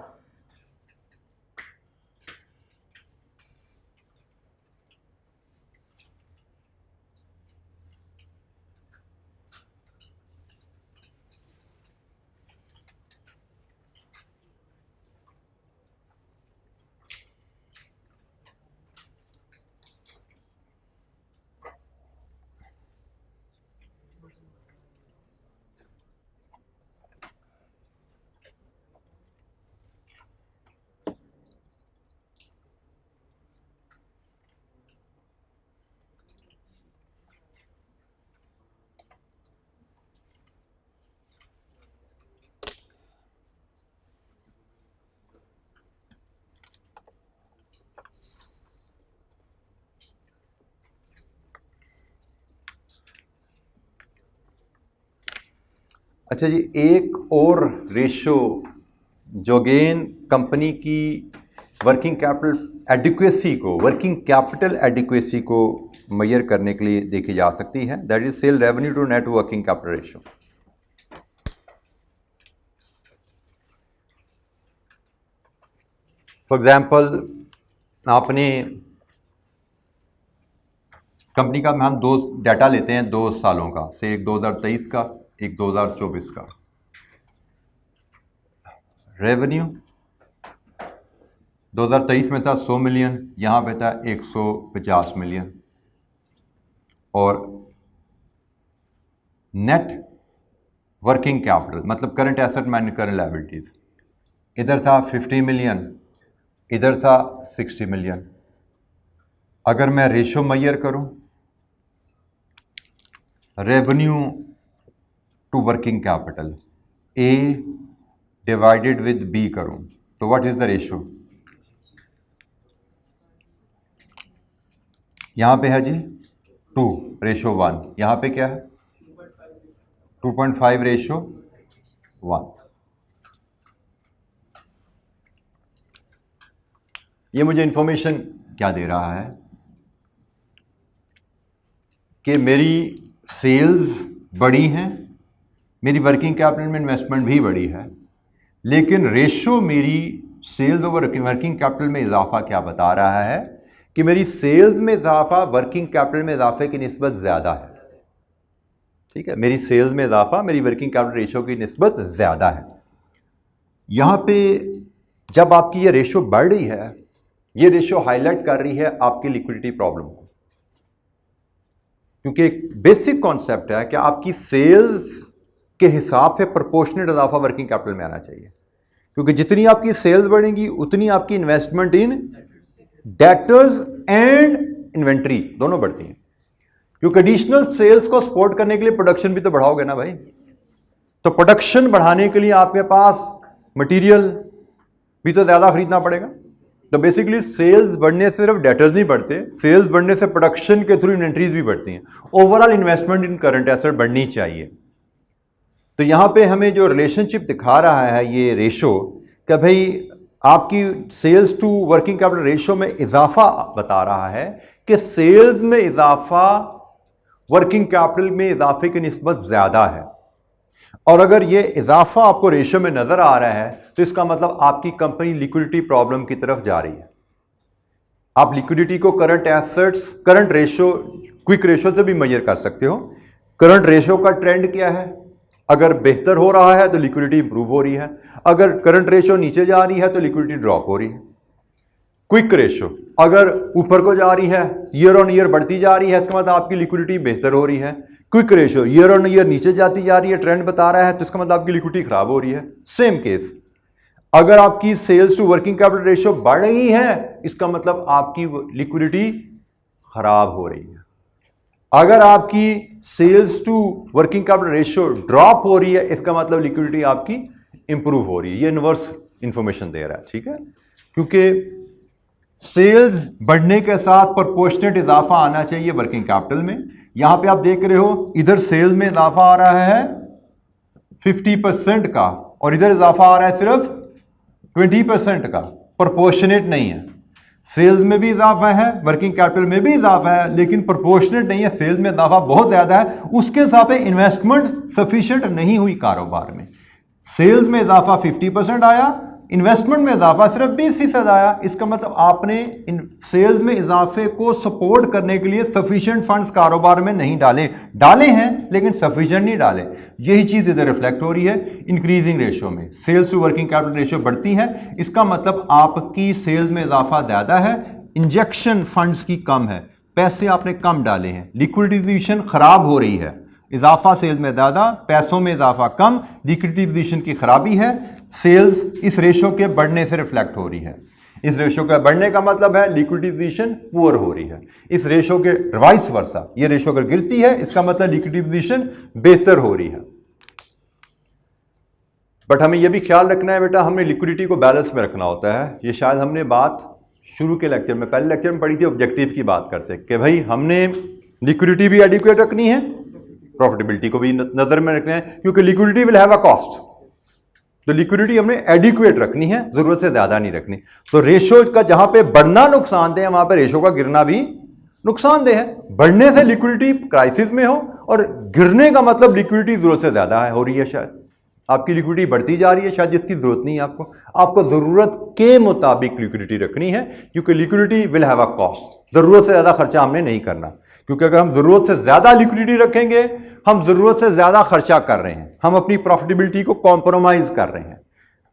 अच्छा जी, एक और रेशो जो अगेन कंपनी की वर्किंग कैपिटल एडिक्वेसी को, वर्किंग कैपिटल एडिक्वेसी को मेजर करने के लिए देखी जा सकती है, that is sale revenue to net working capital ratio. For example, आपने कंपनी का हम दो डाटा लेते हैं 2 सालों का, से एक 2023 का, एक 2024 का। रेवेन्यू 2023 में था 100 मिलियन, यहाँ पे था 150 मिलियन। और नेट वर्किंग कैपिटल मतलब current asset minus current liabilities, इधर था 50 मिलियन, इधर था 60 मिलियन। अगर मैं रेशो मेजर करूं revenue to working capital, a divided with b करूं, तो व्हाट इज द रेशो? यहां पे है जी 2:1, यहां पे क्या है 2.5:1। ये मुझे इंफॉर्मेशन क्या दे रहा है कि मेरी सेल्स बड़ी हैं, मेरी वर्किंग कैपिटल में इन्वेस्टमेंट भी बड़ी है, लेकिन रेशो मेरी सेल्स ओवर वर्किंग कैपिटल में इजाफा क्या बता रहा है कि मेरी सेल्स में इजाफा वर्किंग कैपिटल में इजाफे की निस्बत ज़्यादा है। ठीक है, मेरी सेल्स में इजाफा मेरी वर्किंग कैपिटल रेशो की निस्बत ज़्यादा है। यहाँ पे जब आपकी ये रेशो बढ़ रही है, ये रेशो हाईलाइट कर रही है आपकी लिक्विडिटी प्रॉब्लम को, क्योंकि एक बेसिक कॉन्सेप्ट है कि आपकी सेल्स के हिसाब से प्रोपोर्शनेट इजाफा वर्किंग कैपिटल में आना चाहिए, क्योंकि जितनी आपकी सेल्स बढ़ेंगी उतनी आपकी investment in debtors and inventory दोनों बढ़ती हैं, क्योंकि एडिशनल सेल्स को सपोर्ट करने के लिए प्रोडक्शन भी तो बढ़ाओगे ना भाई। तो प्रोडक्शन बढ़ाने के लिए आपके पास मटेरियल भी तो ज्यादा खरीदना पड़ेगा। तो बेसिकली सेल्स बढ़ने से सिर्फ डेटर्स नहीं बढ़ते, सेल्स बढ़ने से प्रोडक्शन के थ्रू इन्वेंट्रीज भी बढ़ती हैं। ओवरऑल इन्वेस्टमेंट इन करंट एसेट बढ़नी चाहिए। तो यहां पे हमें जो रिलेशनशिप दिखा रहा है ये रेशो, कि भाई आपकी sales to working capital ratio में इजाफा बता रहा है कि सेल्स में इजाफा वर्किंग कैपिटल में इजाफे की निस्बत ज्यादा है। और अगर ये इजाफा आपको रेशो में नजर आ रहा है तो इसका मतलब आपकी कंपनी लिक्विडिटी प्रॉब्लम की तरफ जा रही है। आप लिक्विडिटी को current assets, current ratio, quick ratio से भी मेजर कर सकते हो। करंट रेशो का ट्रेंड क्या है? अगर बेहतर हो रहा है तो लिक्विडिटी इंप्रूव हो रही है, अगर करंट रेशो नीचे जा रही है तो लिक्विडिटी ड्रॉप हो रही है। क्विक रेशो अगर ऊपर को जा रही है, ईयर ऑन ईयर बढ़ती जा रही है, इसका मतलब आपकी लिक्विडिटी बेहतर हो रही है। Quick ratio year on year नीचे जाती जा रही है, ट्रेंड बता रहा है, तो इसका मतलब आपकी लिक्विडिटी खराब हो रही है। सेम केस, अगर आपकी sales to working capital ratio बढ़ रही है, इसका मतलब आपकी लिक्विडिटी खराब हो रही है। अगर आपकी sales to working capital ratio drop हो रही है, इसका मतलब लिक्विडिटी आपकी इंप्रूव हो रही है। ये इनवर्स इंफॉर्मेशन दे रहा है, ठीक है, क्योंकि सेल्स बढ़ने के साथ प्रोपोर्शनेट इजाफा आना चाहिए वर्किंग कैपिटल में। यहां पे आप देख रहे हो इधर सेल्स में इजाफा आ रहा है 50% का और इधर इजाफा आ रहा है सिर्फ 20% का, प्रोपोर्शनेट नहीं है। सेल्स में भी इजाफा है, वर्किंग कैपिटल में भी इजाफा है, लेकिन प्रोपोर्शनेट नहीं है। सेल्स में इजाफा बहुत ज्यादा है, उसके हिसाब से इन्वेस्टमेंट सफिशिएंट नहीं हुई कारोबार में। सेल्स में इजाफा 50% आया, इन्वेस्टमेंट में इजाफा सिर्फ 20% आया। इसका मतलब आपने इन सेल्स में इजाफे को सपोर्ट करने के लिए सफिशिएंट फंड्स कारोबार में नहीं डाले हैं लेकिन सफिशिएंट नहीं डाले। यही चीज इधर रिफ्लेक्ट हो रही है इंक्रीजिंग रेशियो में। Sales to working capital ratio बढ़ती है, इसका मतलब आपकी सेल्स में इजाफा ज्यादा है, इंजेक्शन फंड्स की कम है, पैसे आपने कम डाले हैं, लिक्विडिटी पोजीशन खराब हो रही है। इजाफा सेल्स में ज्यादा, पैसों में इजाफा कम, लिक्विडिटी पोजीशन की खराबी है। सेल्स इस रेशो के बढ़ने से रिफ्लेक्ट हो रही है। इस रेशो के बढ़ने का मतलब है लिक्विडिटी पोजीशन पुअर हो रही है। इस रेशो के वाइस वर्सा, ये रेशो अगर गिरती है इसका मतलब लिक्विडिटी पोजीशन बेहतर हो रही है। बट हमें यह भी ख्याल रखना है बेटा, हमने लिक्विडिटी को बैलेंस में रखना होता है। ये शायद हमने बात शुरू के लेक्चर में, पहले लेक्चर में पढ़ी थी, ऑब्जेक्टिव की बात करते कि भाई हमने लिक्विडिटी भी एडिक्वेट रखनी है, प्रॉफिटेबिलिटी को भी नजर में रखना है, क्योंकि liquidity will have a cost. तो लिक्विडिटी हमने एडिक्वेट रखनी है, जरूरत से ज्यादा नहीं रखनी। तो रेशो का जहां पे बढ़ना नुकसानदेह है, वहां पे रेशो का गिरना भी नुकसानदेह है। बढ़ने से लिक्विडिटी क्राइसिस में हो और गिरने का मतलब लिक्विडिटी जरूरत से ज्यादा है हो रही है। शायद आपकी लिक्विडिटी बढ़ती जा रही है, शायद जिसकी जरूरत नहीं है आपको जरूरत के मुताबिक लिक्विडिटी रखनी है, क्योंकि liquidity will have a cost. जरूरत से ज्यादा खर्चा हमने नहीं करना, क्योंकि अगर हम जरूरत से ज्यादा लिक्विडिटी रखेंगे, हम जरूरत से ज्यादा खर्चा कर रहे हैं, हम अपनी प्रॉफिटेबिलिटी को कॉम्प्रोमाइज कर रहे हैं।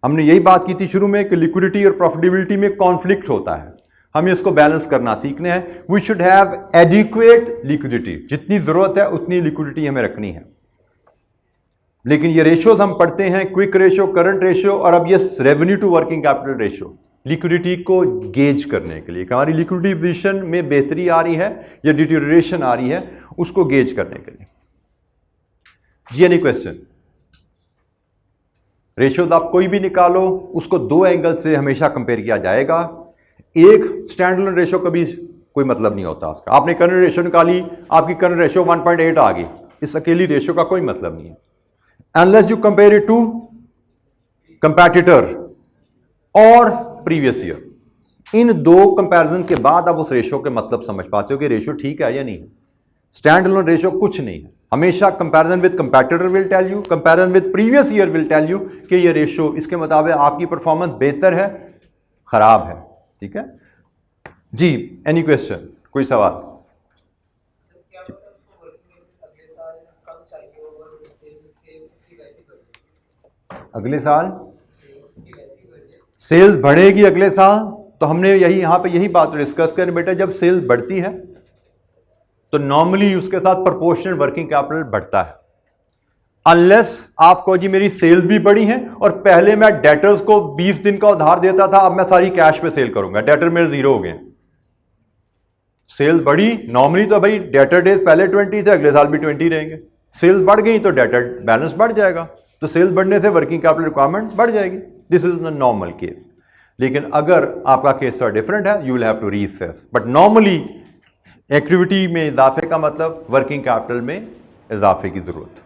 हमने यही बात की थी शुरू में कि लिक्विडिटी और प्रॉफिटेबिलिटी में कॉन्फ्लिक्ट होता है, हमें इसको बैलेंस करना सीखने हैं। We should have adequate liquidity, जितनी जरूरत है उतनी लिक्विडिटी हमें रखनी है। लेकिन ये रेशियोज हम पढ़ते हैं, क्विक रेशियो, करंट रेशियो, और अब ये revenue to working capital ratio, liquidity को गेज करने के लिए, हमारी लिक्विडिटी पोजीशन में बेहतरी आ रही है या डिटेरियोरेशन आ रही है, उसको गेज करने के लिए। जी एनी क्वेश्चन? रेशियोज आप कोई भी निकालो, उसको दो एंगल से हमेशा कंपेयर किया जाएगा। एक स्टैंड अलोन रेशियो का भी कोई मतलब नहीं होता उसका। आपने करंट रेशियो निकाली, आपकी करंट रेशियो 1.8 आ गई, इस अकेली रेशियो का कोई मतलब नहीं है। Unless you compare it to competitor और प्रीवियस ईयर। इन दो कंपैरिजन के बाद आप उस रेशियो के मतलब समझ पाते हो कि रेशियो ठीक है या नहीं है। स्टैंड अलोन रेशियो कुछ नहीं है, हमेशा comparison with competitor will tell you, comparison with previous year will tell you कि ये रेशियो इसके मुताबिक आपकी परफॉर्मेंस बेहतर है, खराब है। ठीक है जी, एनी क्वेश्चन, कोई सवाल? अगले साल सेल्स बढ़ेगी अगले साल, तो हमने यहां पे यही बात डिस्कस करें बेटा, जब सेल्स बढ़ती है तो नॉर्मली उसके साथ प्रोपोर्शनल वर्किंग कैपिटल बढ़ता है। अनलेस आपको जी मेरी सेल्स भी बढ़ी हैं और पहले मैं डेटर्स को 20 दिन का उधार देता था, अब मैं सारी कैश पे सेल करूंगा, डेटर मेरे जीरो हो गए। सेल्स बढ़ी, नॉर्मली तो भाई डेटर डेज पहले 20 थे, अगले साल भी 20 रहेंगे। सेल्स बढ़ गई तो डेटर बैलेंस बढ़ जाएगा, तो सेल्स बढ़ने से वर्किंग कैपिटल रिक्वायरमेंट बढ़ जाएगी। This is the normal case. लेकिन अगर आपका केस थोड़ा डिफरेंट है, you will have to reassess. But normally activity में इजाफे का मतलब वर्किंग कैपिटल में इजाफे की जरूरत।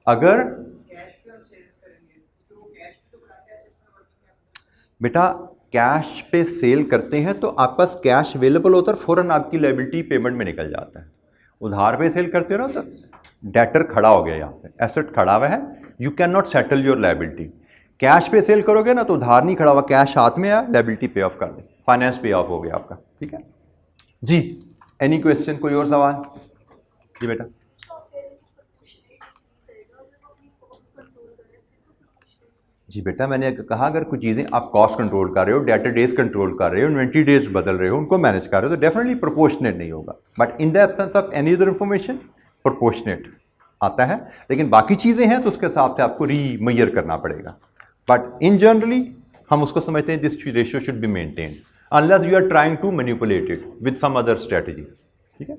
अगर बेटा कैश पे सेल करते हैं तो आपके पास कैश अवेलेबल होता है, फौरन आपकी लायबिलिटी पेमेंट में निकल जाता है। उधार पे सेल करते हो ना तो डेटर खड़ा हो गया, यहाँ पे एसेट खड़ा हुआ है, you can not settle your liability. Cash पे सेल करोगे ना तो उधार नहीं खड़ा हुआ, कैश हाथ में आया, लायबिलिटी पे ऑफ कर दे, फाइनेंस पे ऑफ हो गया आपका। ठीक है जी, एनी क्वेश्चन, कोई और सवाल? जी बेटा। जी बेटा, मैंने कहा अगर कुछ चीज़ें आप कॉस्ट कंट्रोल कर रहे हो, डेटर डेज कंट्रोल कर रहे हो, इन्वेंट्री डेज बदल रहे हो, उनको मैनेज कर रहे हो, तो डेफिनेटली प्रोपोर्शनेट नहीं होगा। But in the absence of any other information proportionate आता है। लेकिन बाकी चीज़ें हैं तो उसके हिसाब से आपको रीमेजर करना पड़ेगा। बट इन जनरली हम उसको समझते हैं this ratio should be maintained unless you are trying to manipulate it with some other strategy. ठीक है,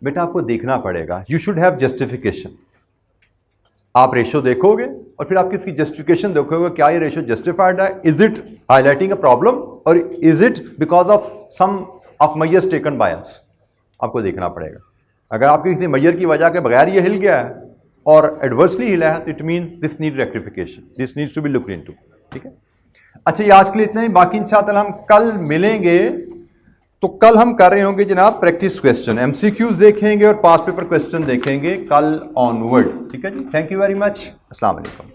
बेटा आपको देखना पड़ेगा, यू शुड हैव जस्टिफिकेशन। आप रेशियो देखोगे और फिर आप किसकी जस्टिफिकेशन देखोगे, क्या ये रेशियो जस्टिफाइड है, is it highlighting a problem और is it because of some of measures taken by us. आपको देखना पड़ेगा। अगर आपके किसी मेजर की वजह के बगैर ये हिल गया है और एडवर्सली हिला है तो it means this need rectification, this needs to be looked into. ठीक है, अच्छा ये आज के लिए इतना ही, बाकी इंशाअल्लाह हम कल मिलेंगे। तो कल हम कर रहे होंगे जनाब प्रैक्टिस क्वेश्चन, एमसीक्यूज देखेंगे और पास पेपर क्वेश्चन देखेंगे कल ऑनवर्ड। ठीक है जी, थैंक यू वेरी मच, अस्सलाम वालेकुम।